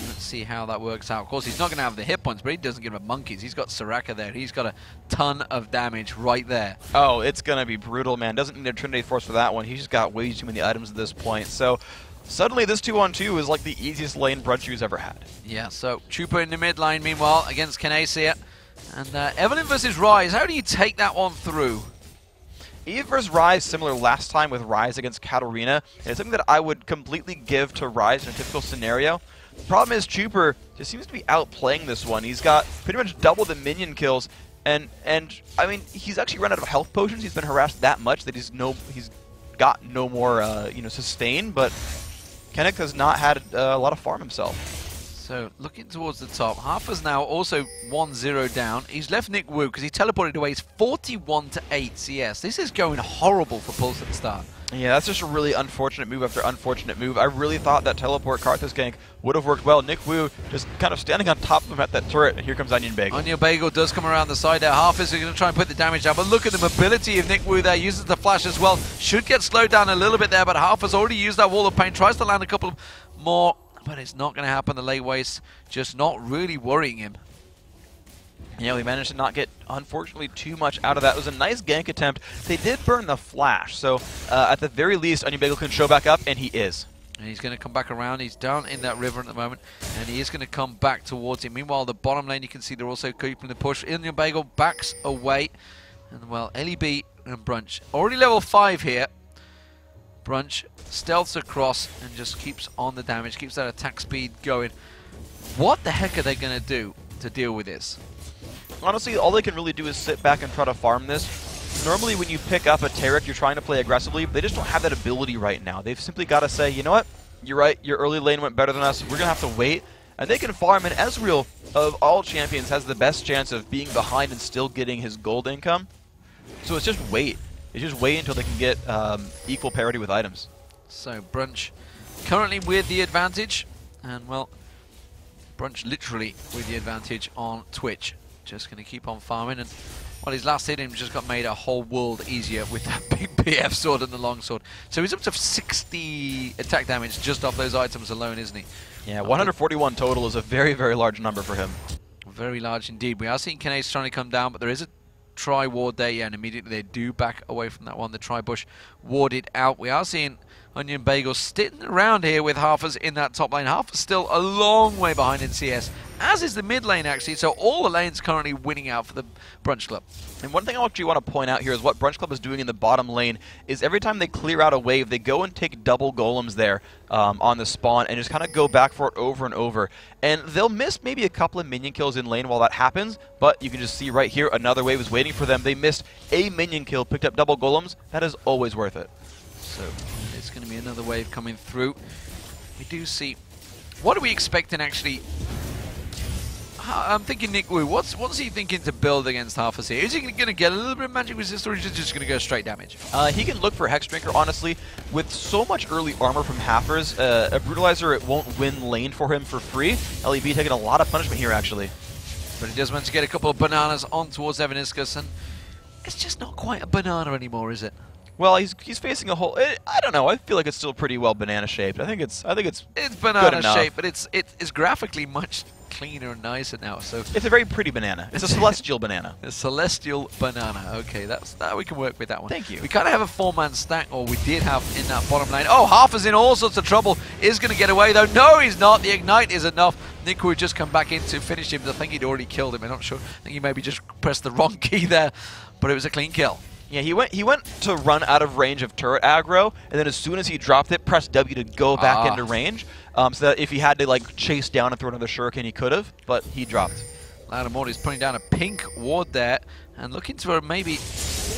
Let's see how that works out. Of course, he's not going to have the hit points, but he doesn't give him monkeys. He's got Soraka there. He's got a ton of damage right there. Oh, it's going to be brutal, man. Doesn't need a Trinity Force for that one. He's just got way too many items at this point. So suddenly this 2-on-2 is like the easiest lane Brunchu's ever had. Yeah, so Trooper in the mid lane, meanwhile, against Kinesia. And Evelyn versus Ryze. How do you take that one through? Eve versus Ryze, similar last time with Ryze against Katarina. It's something that I would completely give to Ryze in a typical scenario. The problem is Trooper just seems to be outplaying this one. He's got pretty much double the minion kills, and I mean, he's actually run out of health potions. He's been harassed that much that he's got no more you know, sustain. But Kennick has not had a lot of farm himself. So looking towards the top, Harthus now also 1-0 down. He's left Nick Wu because he teleported away. He's 41-8 CS. This is going horrible for Pulse at the start. Yeah, that's just a really unfortunate move after unfortunate move. I really thought that teleport Karthus gank would have worked well. Nick Wu just kind of standing on top of him at that turret, and here comes Onion Bagel. Onion Bagel does come around the side there. Harthus is going to try and put the damage down, but look at the mobility of Nick Wu there. Uses the flash as well. Should get slowed down a little bit there, but Harthus already used that wall of pain. Tries to land a couple more, but it's not going to happen. The late waste just not really worrying him. Yeah, we managed to not get, unfortunately, too much out of that. It was a nice gank attempt. They did burn the flash, so at the very least, Onion Bagel can show back up, and he is. And he's going to come back around. He's down in that river at the moment, and he is going to come back towards him. Meanwhile, the bottom lane, you can see they're also keeping the push. Onion Bagel backs away, and well, LEB and Brunch already level 5 here. Brunch stealths across and just keeps on the damage, keeps that attack speed going. What the heck are they going to do to deal with this? Honestly, all they can really do is sit back and try to farm this. Normally, when you pick up a Taric, you're trying to play aggressively, but they just don't have that ability right now. They've simply got to say, you know what? You're right, your early lane went better than us. We're going to have to wait. And they can farm, and Ezreal, of all champions, has the best chance of being behind and still getting his gold income. So it's just wait. It's just wait until they can get equal parity with items. So Brunch currently with the advantage, and well, Brunch literally with the advantage on Twitch. just going to keep on farming, and well, his last hit him just got made a whole world easier with that big PF sword and the long sword. So he's up to 60 attack damage just off those items alone, isn't he? Yeah, 141 total is a very, very large number for him. Very large indeed. We are seeing Knace trying to come down, but there is a tri-ward there, yeah, and immediately they do back away from that one. The tri-bush warded out. We are seeing Onion Bagel sitting around here with Harfers in that top lane. Harfers still a long way behind in CS, as is the mid lane actually, so all the lanes currently winning out for the Brunch Club. And one thing I actually want to point out here is what Brunch Club is doing in the bottom lane is every time they clear out a wave, they go and take double golems there on the spawn and just kind of go back for it over and over. And they'll miss maybe a couple of minion kills in lane while that happens, but you can just see right here another wave is waiting for them. They missed a minion kill, picked up double golems. That is always worth it. So it's going to be another wave coming through. We do see... What are we expecting actually? I'm thinking Nick Wu. What's he thinking to build against Harfers here? Is he going to get a little bit of magic resist, or is he just going to go straight damage? He can look for Hex Drinker, honestly. With so much early armor from Halfers, a Brutalizer, it won't win lane for him for free. LEB taking a lot of punishment here, actually. But he does manage to get a couple of bananas on towards Evaniscus, and it's just not quite a banana anymore, is it? Well, he's facing a whole. I don't know. I feel like it's still pretty well banana shaped. I think it's banana shaped, but it's graphically much cleaner and nicer now. So it's a very pretty banana. It's a celestial banana. A celestial banana. Okay, that we can work with that one. Thank you. We kind of have a 4-man stack, or we did have in that bottom lane. Oh, Harfers in all sorts of trouble. Is going to get away though. No, he's not. The ignite is enough. Nick would just come back in to finish him. I think he'd already killed him. I'm not sure. I think he maybe just pressed the wrong key there, but it was a clean kill. Yeah, he went to run out of range of turret aggro, and then as soon as he dropped it, pressed W to go back into range, so that if he had to like chase down and throw another shuriken, he could have, but he dropped. Loudermore is putting down a pink ward there, and looking for maybe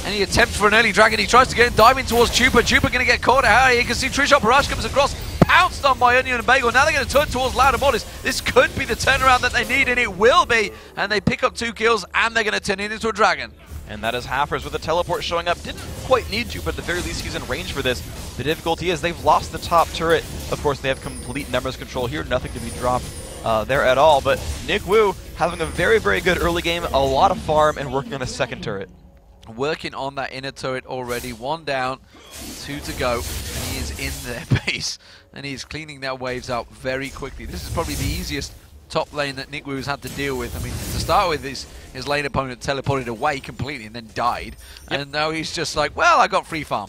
any attempt for an early dragon. He tries to get in, diving towards Chupa. Chupa going to get caught out here. You can see Trishop Barrage comes across, pounced on by Onion and Bagel. Now they're going to turn towards Loudermore. This could be the turnaround that they need, and it will be. And they pick up 2 kills, and they're going to turn it into a dragon. And that is Halfers with the teleport showing up. Didn't quite need to, but at the very least he's in range for this. The difficulty is they've lost the top turret. Of course, they have complete numbers control here. Nothing to be dropped there at all. But Nick Wu having a very, very good early game. A lot of farm and working on a second turret. Working on that inner turret already. 1 down, 2 to go. And he is in their base. And he's cleaning their waves out very quickly. This is probably the easiest top lane that Nick Wu's had to deal with. I mean, to start with, his lane opponent teleported away completely and then died. Yep. And now he's just like, well, I got free farm.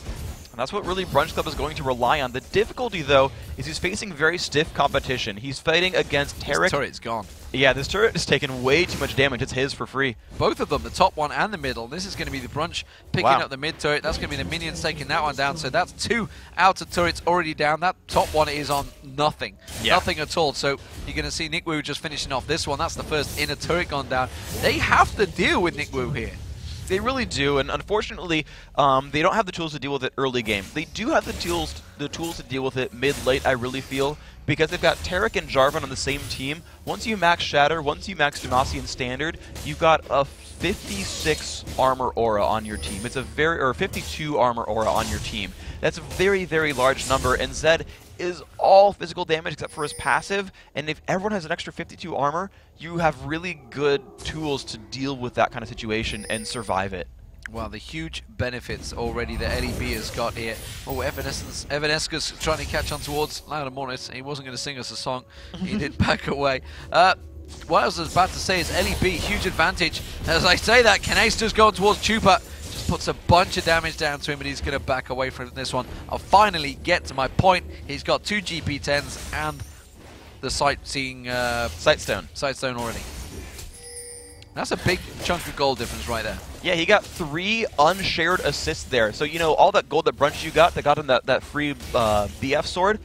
And that's what really Brunch Club is going to rely on. The difficulty, though, is he's facing very stiff competition. He's fighting against Tarek. This turret's gone. Yeah, this turret is taking way too much damage. It's his for free. Both of them, the top one and the middle. This is going to be the Brunch picking up the mid turret. That's going to be the minions taking that one down. So that's 2 outer turrets already down. That top one is on nothing. Yeah. Nothing at all. So you're going to see Nick Wu just finishing off this one. That's the first inner turret gone down. They have to deal with Nick Wu here. They really do, and unfortunately, they don't have the tools to deal with it early game. They do have the tools to deal with it mid-late, I really feel, because they've got Tarek and Jarvan on the same team. Once you max Shatter, once you max Demacian Standard, you've got a 56 armor aura on your team. It's a 52 armor aura on your team. That's a very, very large number, and Zed is all physical damage except for his passive, and if everyone has an extra 52 armor, you have really good tools to deal with that kind of situation and survive it. Well, the huge benefits already that LEB has got here. Oh, Evanescus trying to catch on towards Loudermore. He wasn't going to sing us a song. He did back away. What I was about to say is LEB, huge advantage. As I say that, Knace going towards Chupa. Just puts a bunch of damage down to him, but he's going to back away from this one. I'll finally get to my point. He's got 2 GP10s and the sightseeing Sightstone already. That's a big chunk of gold difference right there. Yeah, he got 3 unshared assists there. So, you know, all that gold that Brunch you got, that got him that free BF sword,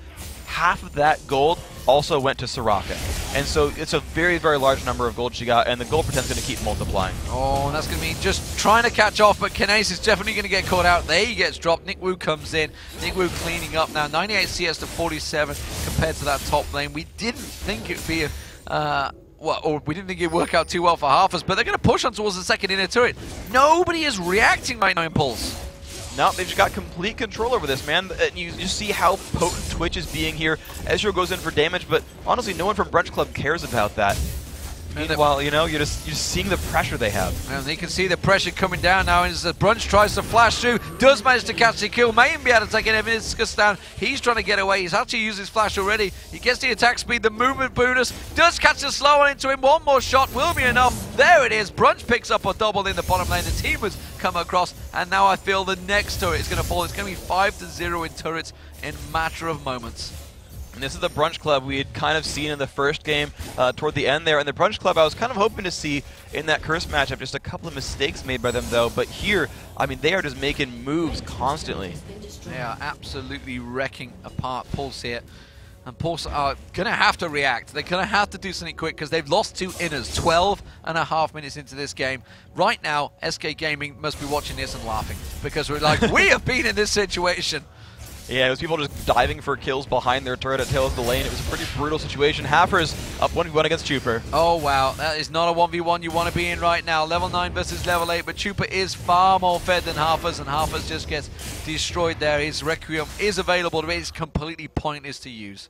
half of that gold also went to Soraka. And so it's a very, very large number of gold she got, and the gold pretend's going to keep multiplying. Oh, and that's going to mean just trying to catch off, but Knace is definitely going to get caught out. There he gets dropped. Nick Wu comes in. Nick Wu cleaning up now. 98 CS to 47 compared to that top lane. We didn't think it would be or we didn't think it would work out too well for Harfers, but they're going to push on towards the second inner turret. Nobody is reacting right now in Pulse. No, they've just got complete control over this, man. You see how potent Twitch is being here. Ezreal goes in for damage, but honestly, no one from Brunch Club cares about that. Meanwhile, you know, you're just seeing the pressure they have. And you can see the pressure coming down now as the Brunch tries to flash through, does manage to catch the kill, may even be able to take an Evaniscus down. He's trying to get away. He's actually used his flash already. He gets the attack speed, the movement bonus, does catch the slow one into him. One more shot will be enough. There it is. Brunch picks up a double in the bottom lane. The team has come across, and now I feel the next turret is going to fall. It's going to be 5-0 in turrets in a matter of moments. And this is the Brunch Club we had kind of seen in the first game toward the end there. And the Brunch Club I was kind of hoping to see in that Curse matchup, just a couple of mistakes made by them though. But here, I mean, they are just making moves constantly. They are absolutely wrecking apart Pulse here. And Pulse are going to have to react. They're going to have to do something quick because they've lost 2 inners 12.5 minutes into this game. Right now, SK Gaming must be watching this and laughing because we're like, we have been in this situation. Yeah, it was people just diving for kills behind their turret at tail of the lane. It was a pretty brutal situation. Haffers up 1v1 against Chuper. Oh, wow. That is not a 1v1 you want to be in right now. Level 9 versus level 8, but Chuper is far more fed than Haffers, and Haffers just gets destroyed there. His Requiem is available, but it's completely pointless to use.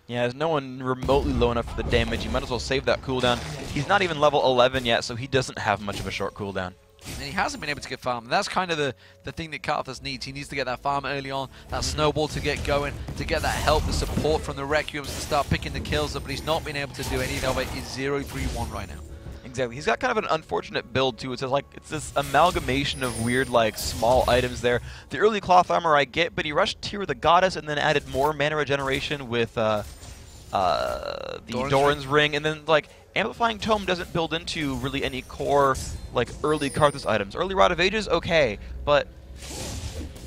Yeah, there's no one remotely low enough for the damage. You might as well save that cooldown. He's not even level 11 yet, so he doesn't have much of a short cooldown. And he hasn't been able to get farm. That's kind of the thing that Karthus needs. He needs to get that farm early on, that snowball to get going, to get that help, the support from the Requiems to start picking the kills up, but he's not been able to do any of it. He's 0-3-1 right now. Exactly. He's got kind of an unfortunate build too. It's this amalgamation of weird, like, small items there. The early cloth armor I get, but he rushed Tear of the Goddess and then added more mana regeneration with the Doran's Ring, and then, like, Amplifying Tome doesn't build into really any core, like, early Karthus items. Early Rod of Ages, okay, but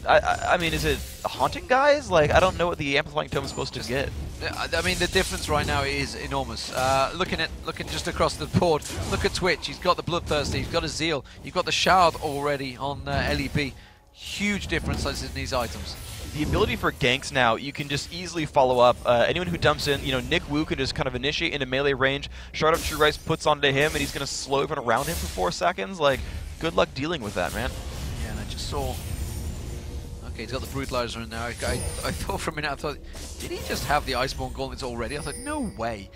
I mean, is it Haunting Guys? Like, I don't know what the Amplifying Tome is supposed to get. I mean, the difference right now is enormous. Looking just across the board, look at Twitch. He's got the Bloodthirsty, he's got a Zeal, you've got the Shard already on LEB. Huge differences in these items. The ability for ganks now, you can just easily follow up. Anyone who dumps in, you know, Nick Wu can just kind of initiate into melee range. Shard of True Rice puts onto him, and he's going to slow everyone around him for 4 seconds. Like, good luck dealing with that, man. Yeah, and I just saw... Okay, he's got the Brutalizer in there. I thought for a minute, I thought, did he just have the Iceborne Gauntlets already? I thought, no way.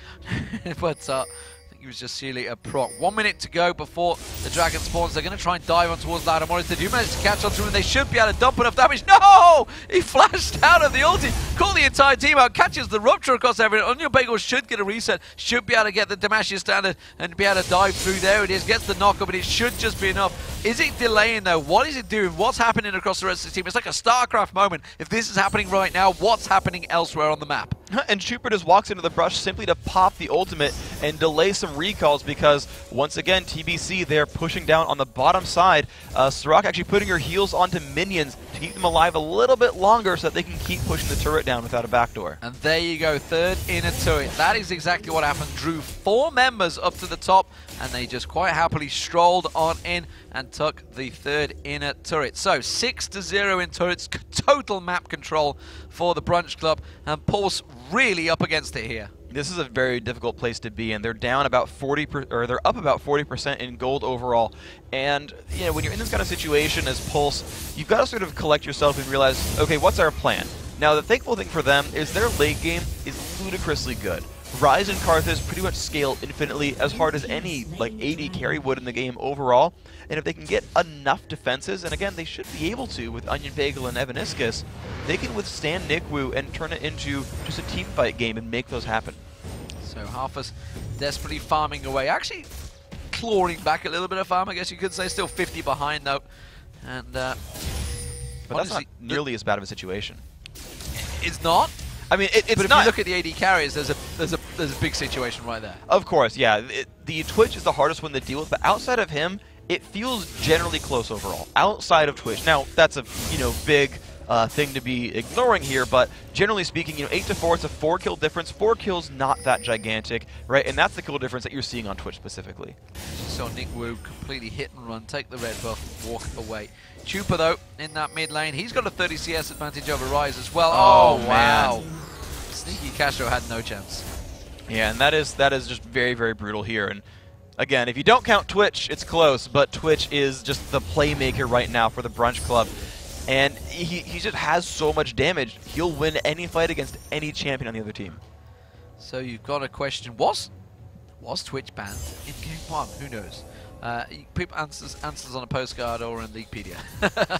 But I think he was just really a proc. 1 minute to go before the Dragon spawns. They're going to try and dive on towards Latimoris. They do manage to catch on to him, and they should be able to dump enough damage. No! He flashed out of the ulti, caught the entire team out, catches the Rupture across everything. Onion Bagel should get a reset, should be able to get the Demacia standard and be able to dive through. There it is, gets the knocker, but it should just be enough. Is it delaying though? What is it doing? What's happening across the rest of the team? It's like a StarCraft moment. If this is happening right now, what's happening elsewhere on the map? And Chuper just walks into the brush simply to pop the ultimate and delay some recalls because, once again, TBC, they're pushing down on the bottom side. Sirach actually putting her heals onto minions to keep them alive a little bit longer so that they can keep pushing the turret down without a backdoor. And there you go, third inner turret. That is exactly what happened. Drew 4 members up to the top, and they just quite happily strolled on in and took the third inner turret. So 6-0 in turrets, total map control for the Brunch Club, and Pulse really up against it here. This is a very difficult place to be in. They're down about 40%, or they're up about 40% in gold overall. And you know, when you're in this kind of situation as Pulse, you've got to sort of collect yourself and realize, okay, what's our plan? Now, the thankful thing for them is their late game is ludicrously good. Ryze and Karthus pretty much scale infinitely as hard as any like AD carry would in the game overall. And if they can get enough defenses, and again, they should be able to with Onion Bagel and Evaniscus, they can withstand Nick Wu and turn it into just a team fight game and make those happen. So Haffers desperately farming away, actually clawing back a little bit of farm, I guess you could say. Still 50 behind though. And but that's not nearly as bad of a situation. It's not? I mean, it's but if not. you look at the AD carries, there's a big situation right there. Of course, yeah. The Twitch is the hardest one to deal with, but outside of him, it feels generally close overall. Outside of Twitch, now that's a big thing to be ignoring here, but generally speaking, 8-4, it's a 4-kill difference. 4 kills, not that gigantic, right? And that's the kill difference that you're seeing on Twitch specifically. So Nick Wu completely hit and run, take the red buff, walk away. Chupa though, in that mid lane, he's got a 30 CS advantage over Ryze as well. Oh wow. Sneaky Castro had no chance. Yeah, and that is just very, very brutal here. And again, if you don't count Twitch, it's close, but Twitch is just the playmaker right now for the Brunch Club. And he just has so much damage, he'll win any fight against any champion on the other team. So you've got a question. Was Was Twitch banned in Game 1? Who knows? People answers on a postcard or in Leaguepedia,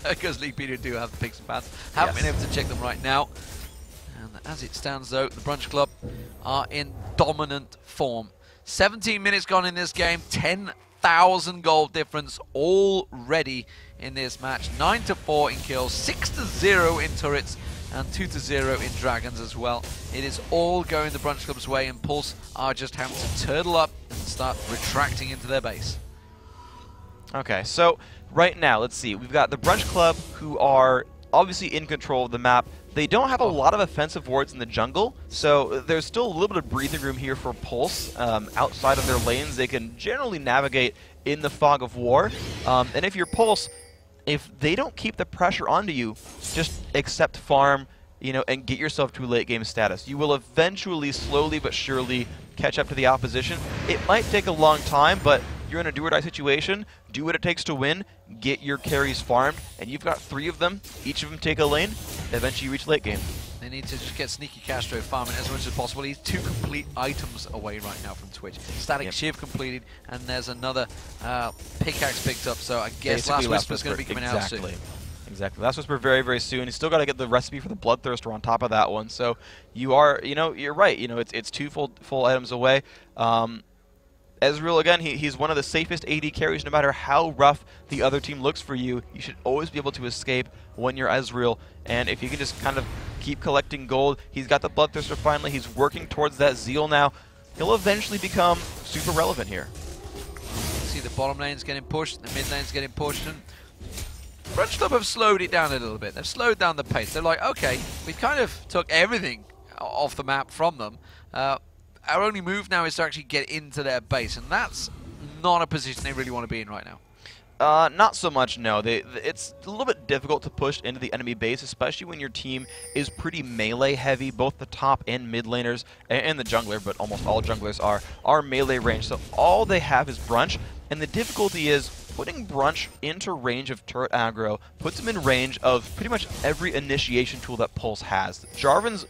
because Leaguepedia do have the picks and bans. Haven't been able to check them right now. And as it stands, though, the Brunch Club are in dominant form. 17 minutes gone in this game, 10,000 gold difference already in this match. 9-4 in kills, 6-0 in turrets, and 2-0 in dragons as well. It is all going the Brunch Club's way, and Pulse are just having to turtle up and start retracting into their base. Okay, so right now, let's see. We've got the Brunch Club, who are obviously in control of the map. They don't have a lot of offensive wards in the jungle, so there's still a little bit of breathing room here for Pulse. Outside of their lanes, they can generally navigate in the fog of war. And if you're Pulse, if they don't keep the pressure onto you, just accept farm, you know, and get yourself to late game status. You will eventually, slowly but surely, catch up to the opposition. It might take a long time, but you're in a do-or-die situation. Do what it takes to win. Get your carries farmed, and you've got 3 of them. Each of them take a lane. Eventually, you reach late game. They need to just get Sneaky Castro farming as much as possible. He's 2 complete items away right now from Twitch. Static Shiv completed, and there's another pickaxe picked up. So I guess Basically, Last Whisper is going to be coming out soon. Exactly. Last Whisper very, very soon. He's still got to get the recipe for the Bloodthirster on top of that one. So you are, you know, you're right. You know, it's 2 full items away. Ezreal, again, he's one of the safest AD carries. No matter how rough the other team looks for you, you should always be able to escape when you're Ezreal. And if you can just kind of keep collecting gold, he's got the Bloodthirster finally. He's working towards that Zeal now. He'll eventually become super relevant here. See the bottom lane's getting pushed, the mid lane's getting pushed, and Brunch Club have slowed it down a little bit. They've slowed down the pace. They're like, okay, we kind of took everything off the map from them. Our only move now is to actually get into their base, and that's not a position they really want to be in right now. Not so much, no. It's a little bit difficult to push into the enemy base, especially when your team is pretty melee heavy. Both the top and mid laners, and the jungler, but almost all junglers are melee range. So all they have is Brunch, and the difficulty is putting Brunch into range of turret aggro puts him in range of pretty much every initiation tool that Pulse has. Jarvan's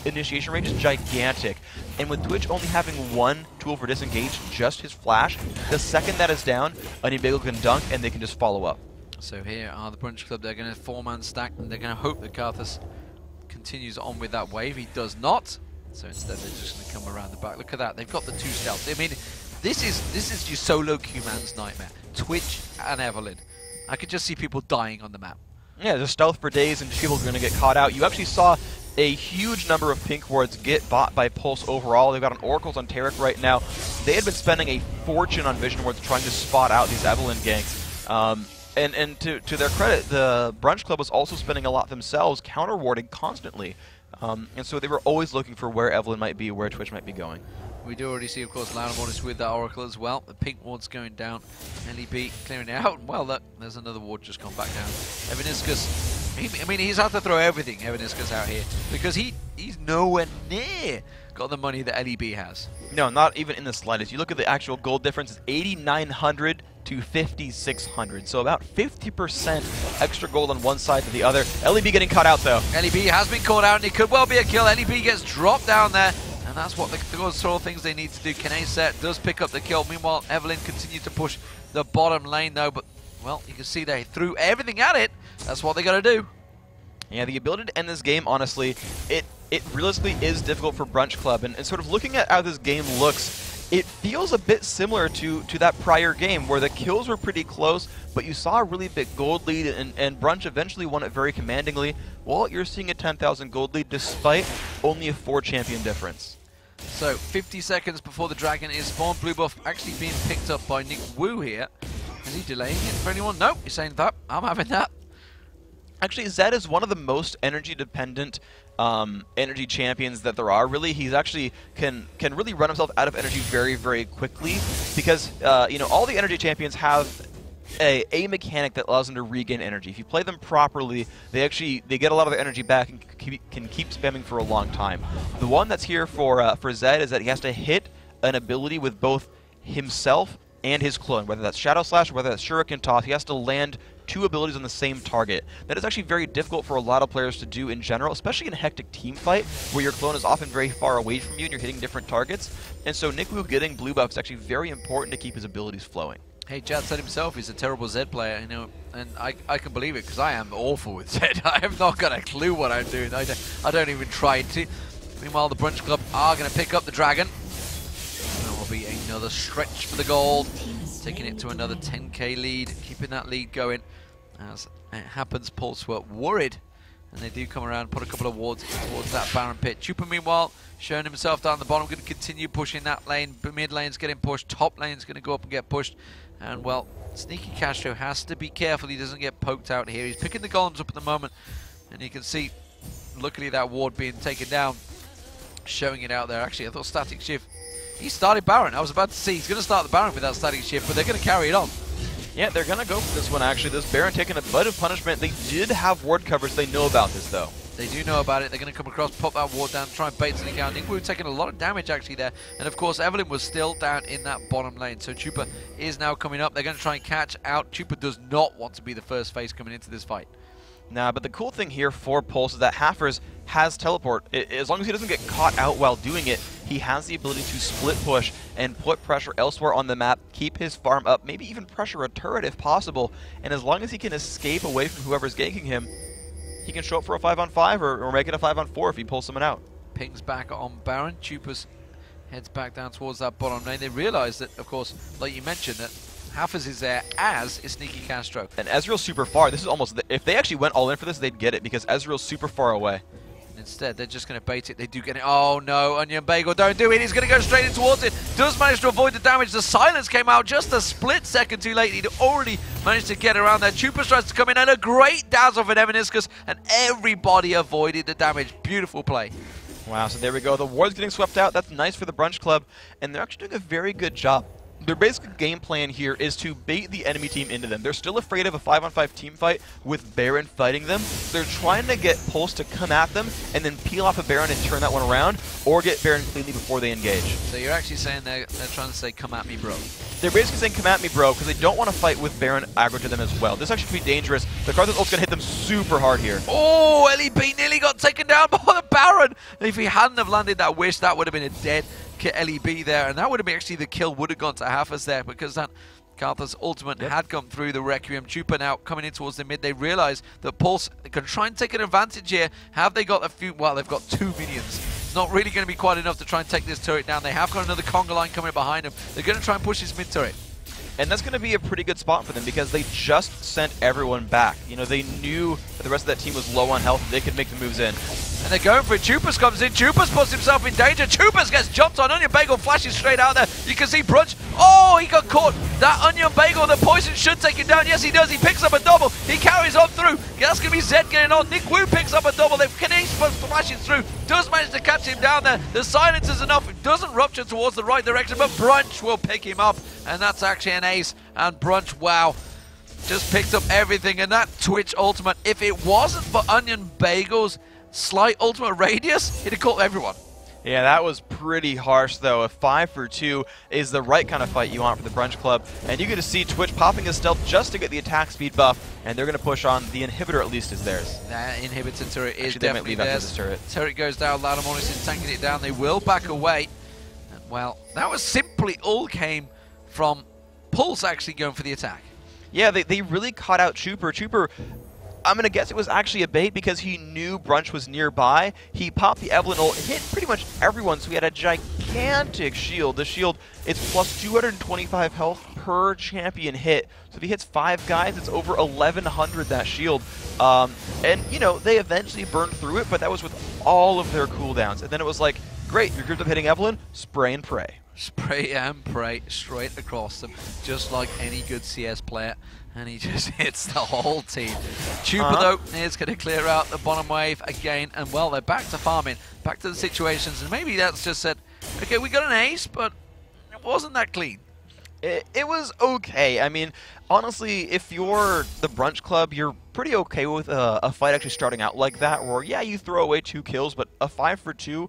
initiation range is gigantic, and with Twitch only having 1 tool for disengage, just his flash, the second that is down, Anibego can dunk and they can just follow up. So here are the Brunch Club. They're going to 4-man stack, and they're going to hope that Karthus continues on with that wave. He does not, so instead they're just going to come around the back. Look at that, they've got the 2 stealths. I mean, this is your solo Q-man's nightmare. Twitch and Evelyn. I could just see people dying on the map. Yeah, there's stealth for days and people are going to get caught out. You actually saw a huge number of pink wards get bought by Pulse overall. They've got an Oracles on Taric right now. They had been spending a fortune on Vision wards trying to spot out these Evelyn ganks. And to their credit, the Brunch Club was also spending a lot themselves, counter-warding constantly. And so they were always looking for where Evelyn might be, where Twitch might be going. We do already see, of course, Loudamore is with that Oracle as well. The pink ward's going down. LEB clearing it out. Well, look, there's another ward just gone back down. Evaniscus, I mean, he's had to throw everything, Evaniscus, out here. Because he's nowhere near got the money that LEB has. No, not even in the slightest. You look at the actual gold difference, it's 8,900 to 5,600. So about 50% extra gold on one side to the other. LEB getting caught out, though. LEB has been caught out, and it could well be a kill. LEB gets dropped down there. And that's what the sort of things they need to do. Kineset does pick up the kill. Meanwhile, Evelyn continues to push the bottom lane, though. But, well, you can see they threw everything at it. That's what they got to do. Yeah, the ability to end this game, honestly, it realistically is difficult for Brunch Club. And sort of looking at how this game looks, it feels a bit similar to that prior game where the kills were pretty close, but you saw a really big gold lead, and Brunch eventually won it very commandingly. Well, you're seeing a 10,000 gold lead despite only a 4-champion difference. So, 50 seconds before the dragon is spawned. Blue buff actually being picked up by Nick Wu here. Is he delaying it for anyone? Nope, he's saying that. I'm having that. Actually, Zed is one of the most energy-dependent energy champions that there are. Really, he's actually can really run himself out of energy very, very quickly because you know, all the energy champions have a mechanic that allows them to regain energy. If you play them properly, they get a lot of their energy back and can keep spamming for a long time. The one that's here for Zed is that he has to hit an ability with both himself and his clone, whether that's Shadow Slash or whether that's Shuriken Toss. He has to land two abilities on the same target. That is actually very difficult for a lot of players to do in general, especially in a hectic team fight where your clone is often very far away from you and you're hitting different targets. And so Nick getting blue buff is actually very important to keep his abilities flowing. Hey, Jad said himself he's a terrible Zed player, you know, and I can believe it because I am awful with Zed. I have not got a clue what I'm doing. I don't even try to. Meanwhile, the Brunch Club are going to pick up the Dragon. That will be another stretch for the gold, taking it to another 10k lead, keeping that lead going. As it happens, Pulse were worried, and they do come around, put a couple of wards towards that Baron pit. Chupa, meanwhile, showing himself down the bottom, going to continue pushing that lane. Mid lane's getting pushed, top lane's going to go up and get pushed. And, well, Sneaky Castro has to be careful he doesn't get poked out here. He's picking the golems up at the moment, and you can see, luckily, that ward being taken down, showing it out there. Actually, I thought Static Shift, he started Baron. I was about to see he's going to start the Baron without Static Shift, but they're going to carry it on. Yeah, they're going to go for this one, actually. This Baron taking a bit of punishment. They did have ward coverage. They know about this, though. They do know about it. They're going to come across, pop that ward down, try and bait something out. Ningwu taking a lot of damage actually there. And of course, Evelyn was still down in that bottom lane. So Chupa is now coming up. They're going to try and catch out. Chupa does not want to be the first face coming into this fight. Nah, but the cool thing here for Pulse is that Haffers has teleport. As long as he doesn't get caught out while doing it, he has the ability to split push and put pressure elsewhere on the map, keep his farm up, maybe even pressure a turret if possible. And as long as he can escape away from whoever's ganking him, he can show up for a 5-on-5 or make it a 5-on-4 if he pulls someone out. Pings back on Baron. Chupas heads back down towards that bottom lane. They realize that, of course, like you mentioned, that Haffers is there, as is Sneaky Castro. And Ezreal's super far. This is almost, if they actually went all in for this, they'd get it because Ezreal's super far away. Instead, they're just going to bait it. They do get it. Oh, no. Onion Bagel, don't do it. He's going to go straight in towards it. Does manage to avoid the damage. The silence came out just a split second too late. He'd already managed to get around there. Chupas tries to come in, and a great dazzle for Evaniscus, and everybody avoided the damage. Beautiful play. Wow, so there we go. The ward's getting swept out. That's nice for the Brunch Club, and they're actually doing a very good job. Their basic game plan here is to bait the enemy team into them. They're still afraid of a 5-on-5 team fight with Baron fighting them. They're trying to get Pulse to come at them and then peel off a Baron and turn that one around, or get Baron cleanly before they engage. So you're actually saying they're trying to say, come at me, bro. They're basically saying, come at me, bro, because they don't want to fight with Baron aggro to them as well. This actually could be dangerous. The Karthus ult's going to hit them super hard here. Oh, LEB nearly got taken down by the Baron. If he hadn't have landed that wish, that would have been a dead LEB there, and that would have been actually the kill would have gone to Haffers there because that Karthus ultimate had come through the Requiem. Chupa now coming in towards the mid. They realize that Pulse can try and take an advantage here. Have they got a few? Well, they've got 2 minions. It's not really going to be quite enough to try and take this turret down. They have got another conga line coming behind them. They're going to try and push this mid turret. And that's going to be a pretty good spot for them because they just sent everyone back. You know, they knew that the rest of that team was low on health and they could make the moves in. And they're going for it. Chupas comes in. Chupas puts himself in danger. Chupas gets jumped on. Onion Bagel flashes straight out there. You can see Brunch. Oh, he got caught. That Onion Bagel, the poison should take him down. Yes, he does. He picks up a double. He carries on through. That's going to be Zed getting on. Nick Wu picks up a double. They've flashes through. Does manage to catch him down there. The silence is enough. It doesn't rupture towards the right direction, but Brunch will pick him up. And that's actually an ace. And Brunch, wow, just picked up everything. And that Twitch ultimate, if it wasn't for Onion Bagel's slight ultimate radius, he'd have caught everyone. Yeah, that was pretty harsh, though. A 5-for-2 is the right kind of fight you want for the Brunch Club. And you get to see Twitch popping his stealth just to get the attack speed buff, and they're going to push on. The inhibitor, at least, is theirs. That inhibitor turret is Actually, definitely theirs. This turret. Turret goes down. Loudamonis is tanking it down. They will back away. And, well, that was simply all came from Pulse actually going for the attack. Yeah, they really caught out Chuper. Chuper, I'm going to guess it was actually a bait because he knew Brunch was nearby. He popped the Evelyn ult, hit pretty much everyone, so he had a gigantic shield. The shield is plus 225 health per champion hit. So if he hits 5 guys, it's over 1,100, that shield. And, you know, they eventually burned through it, but that was with all of their cooldowns. And then it was like, great, you're grouped up hitting Evelyn, spray and pray. Spray and pray straight across them, just like any good CS player. And he just hits the whole team. Chupa, though, is going to clear out the bottom wave again. And, well, they're back to farming, back to the situations. And maybe that's just said, okay, we got an ace, but it wasn't that clean. It was okay. I mean, honestly, if you're the Brunch Club, you're pretty okay with a fight actually starting out like that, where, yeah, you throw away 2 kills, but a 5-for-2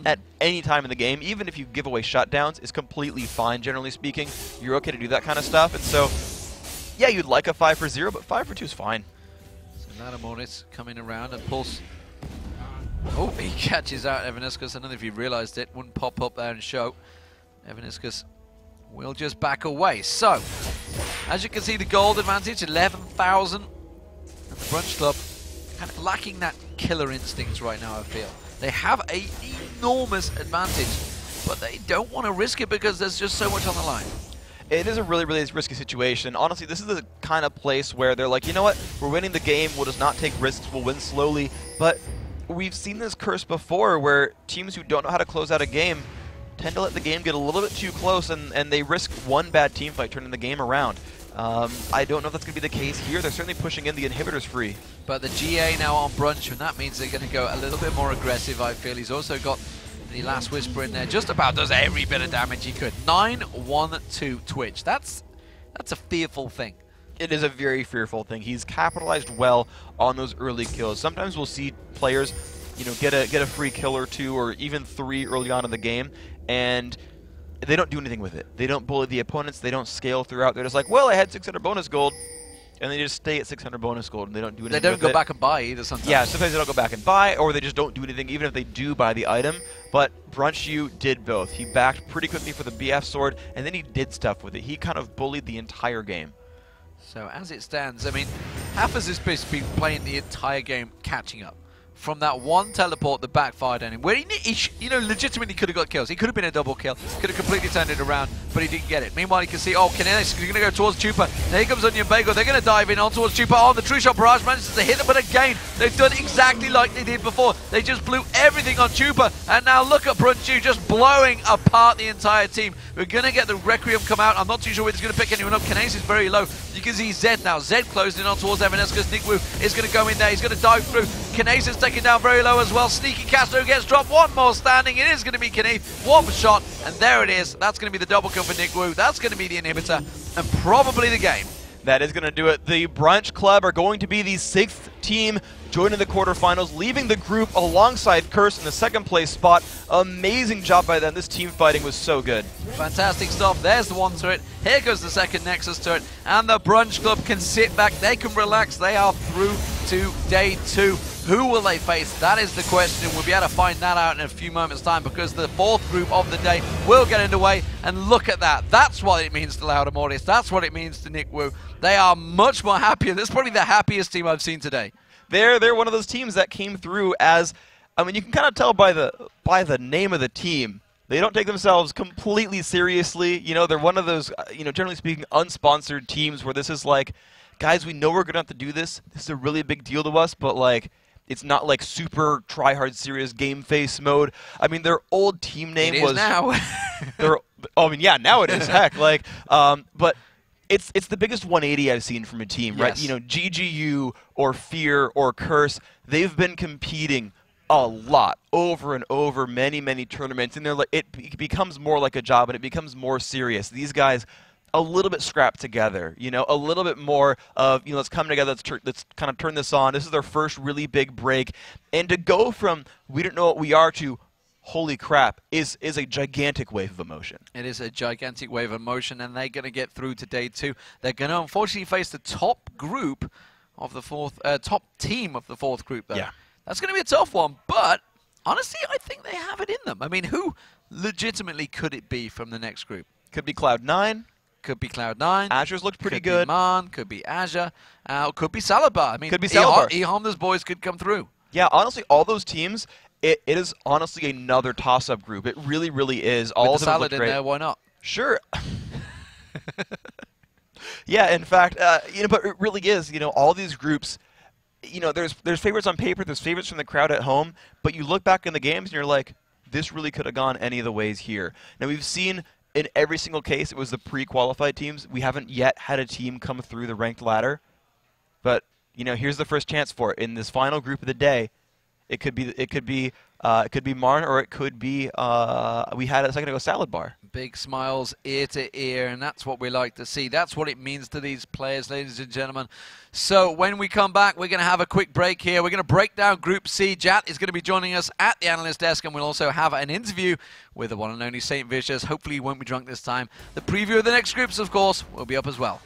at any time in the game, even if you give away shutdowns, is completely fine, generally speaking. You're okay to do that kind of stuff. And so Yeah, you'd like a 5 for 0, but 5 for 2 is fine. So Laudamortis coming around and Pulse. Oh, he catches out Evaniscus. I don't know if you realized it. Wouldn't pop up there and show. Evaniscus will just back away. So, as you can see, the gold advantage, 11,000. And the Brunch Club kind of lacking that killer instinct right now, I feel. They have an enormous advantage, but they don't want to risk it because there's just so much on the line. It is a really, really risky situation. Honestly, this is the kind of place where they're like, you know what, we're winning the game, we'll just not take risks, we'll win slowly. But we've seen this curse before where teams who don't know how to close out a game tend to let the game get a little bit too close, and they risk one bad team fight turning the game around. I don't know if that's going to be the case here. They're certainly pushing in the inhibitors free. But the GA now on Brunch, and that means they're going to go a little bit more aggressive, I feel. He's also got the Last Whisper in there. Just about does every bit of damage he could. 9-1-2 Twitch. That's a fearful thing. It is a very fearful thing. He's capitalized well on those early kills. Sometimes we'll see players, you know, get a free kill or 2 or even 3 early on in the game, and they don't do anything with it. They don't bully the opponents. They don't scale throughout. They're just like, well, I had 600 bonus gold, and they just stay at 600 bonus gold, and they don't do anything with it. They don't go back and buy either sometimes. Yeah, sometimes they don't go back and buy, or they just don't do anything, even if they do buy the item. But Brunch did both. He backed pretty quickly for the BF sword, and then he did stuff with it. He kind of bullied the entire game. So as it stands, I mean, Haffers is supposed to be playing the entire game catching up. From that one teleport that backfired on him, where he you know, legitimately could have got kills. He could have been a double kill, could have completely turned it around, but he didn't get it. Meanwhile, you can see, oh, Kinesis is going to go towards Chupa. There comes Onion Bagel. They're going to dive in on towards Chupa. Oh, the True Shot Barrage manages to hit them, but again, they've done exactly like they did before. They just blew everything on Chupa, and now look at Brunchu just blowing apart the entire team. We're going to get the Requiem come out. I'm not too sure whether he's going to pick anyone up. Kinesis is very low. You can see Zed now. Zed closing in on towards Evanescus. Nick Wu is going to go in there. He's going to dive through. Kinesis taken down very low as well. Sneaky Castro gets dropped. One more standing. It is going to be Kneith. One shot, and there it is. That's going to be the double kill for Nick Wu. That's going to be the inhibitor, and probably the game. That is going to do it. The Brunch Club are going to be the 6th team joining the quarterfinals, leaving the group alongside Curse in the 2nd place spot. Amazing job by them. This team fighting was so good. Fantastic stuff. There's the 1 turret. Here goes the 2nd Nexus turret. And the Brunch Club can sit back. They can relax. They are through to day 2. Who will they face? That is the question. We'll be able to find that out in a few moments' time, because the 4th group of the day will get underway. And look at that. That's what it means to Laudamortis. That's what it means to Nick Wu. They are much more happier. This is probably the happiest team I've seen today. They're one of those teams that came through as, I mean, you can kind of tell by the name of the team. They don't take themselves completely seriously. You know, they're one of those, you know, generally speaking, unsponsored teams where this is like, guys, we know we're going to have to do this. This is a really big deal to us, but like, it's not like super try-hard serious game face mode. I mean, their old team name was now. I mean, yeah, now it is. Heck, like, but it's the biggest 180 I've seen from a team, right? Yes. You know, GGU or Fear or Curse, they've been competing a lot over and over, many tournaments, and they're like, it becomes more like a job and it becomes more serious. These guys, a little bit scrapped together, you know, a little bit more of, you know, let's come together, let's kind of turn this on. This is their first really big break, and to go from we don't know what we are to holy crap is a gigantic wave of emotion. It is a gigantic wave of emotion, and they're going to get through to day 2. They're going to unfortunately face the top group of the top team of the 4th group, though. Yeah. That's going to be a tough one, but honestly, I think they have it in them. I mean, who legitimately could it be from the next group? Could be Cloud9. Could be Cloud9. Azure's looked pretty could good. Could be Man. Could be Azure. Could be Saladbar. I mean, could be Saladbar. eHarmner's boys could come through. Yeah, honestly, all those teams, it is honestly another toss-up group. It really, really is. All With of the them look Salad in great. there, why not? Sure. Yeah, in fact, you know, but it really is. You know, all these groups. You know, there's favorites on paper, there's favorites from the crowd at home, but you look back in the games and you're like, this really could have gone any of the ways here. Now, we've seen in every single case it was the pre-qualified teams. We haven't yet had a team come through the ranked ladder, but you know, here's the first chance for it in this final group of the day. It could be Marn, or it could be we had a second ago Salad Bar. Big smiles ear to ear, and that's what we like to see. That's what it means to these players, ladies and gentlemen. So when we come back, we're going to have a quick break here. We're going to break down Group C. Jat is going to be joining us at the analyst desk, and we'll also have an interview with the one and only Saint Vicious. Hopefully he won't be drunk this time. The preview of the next groups, of course, will be up as well.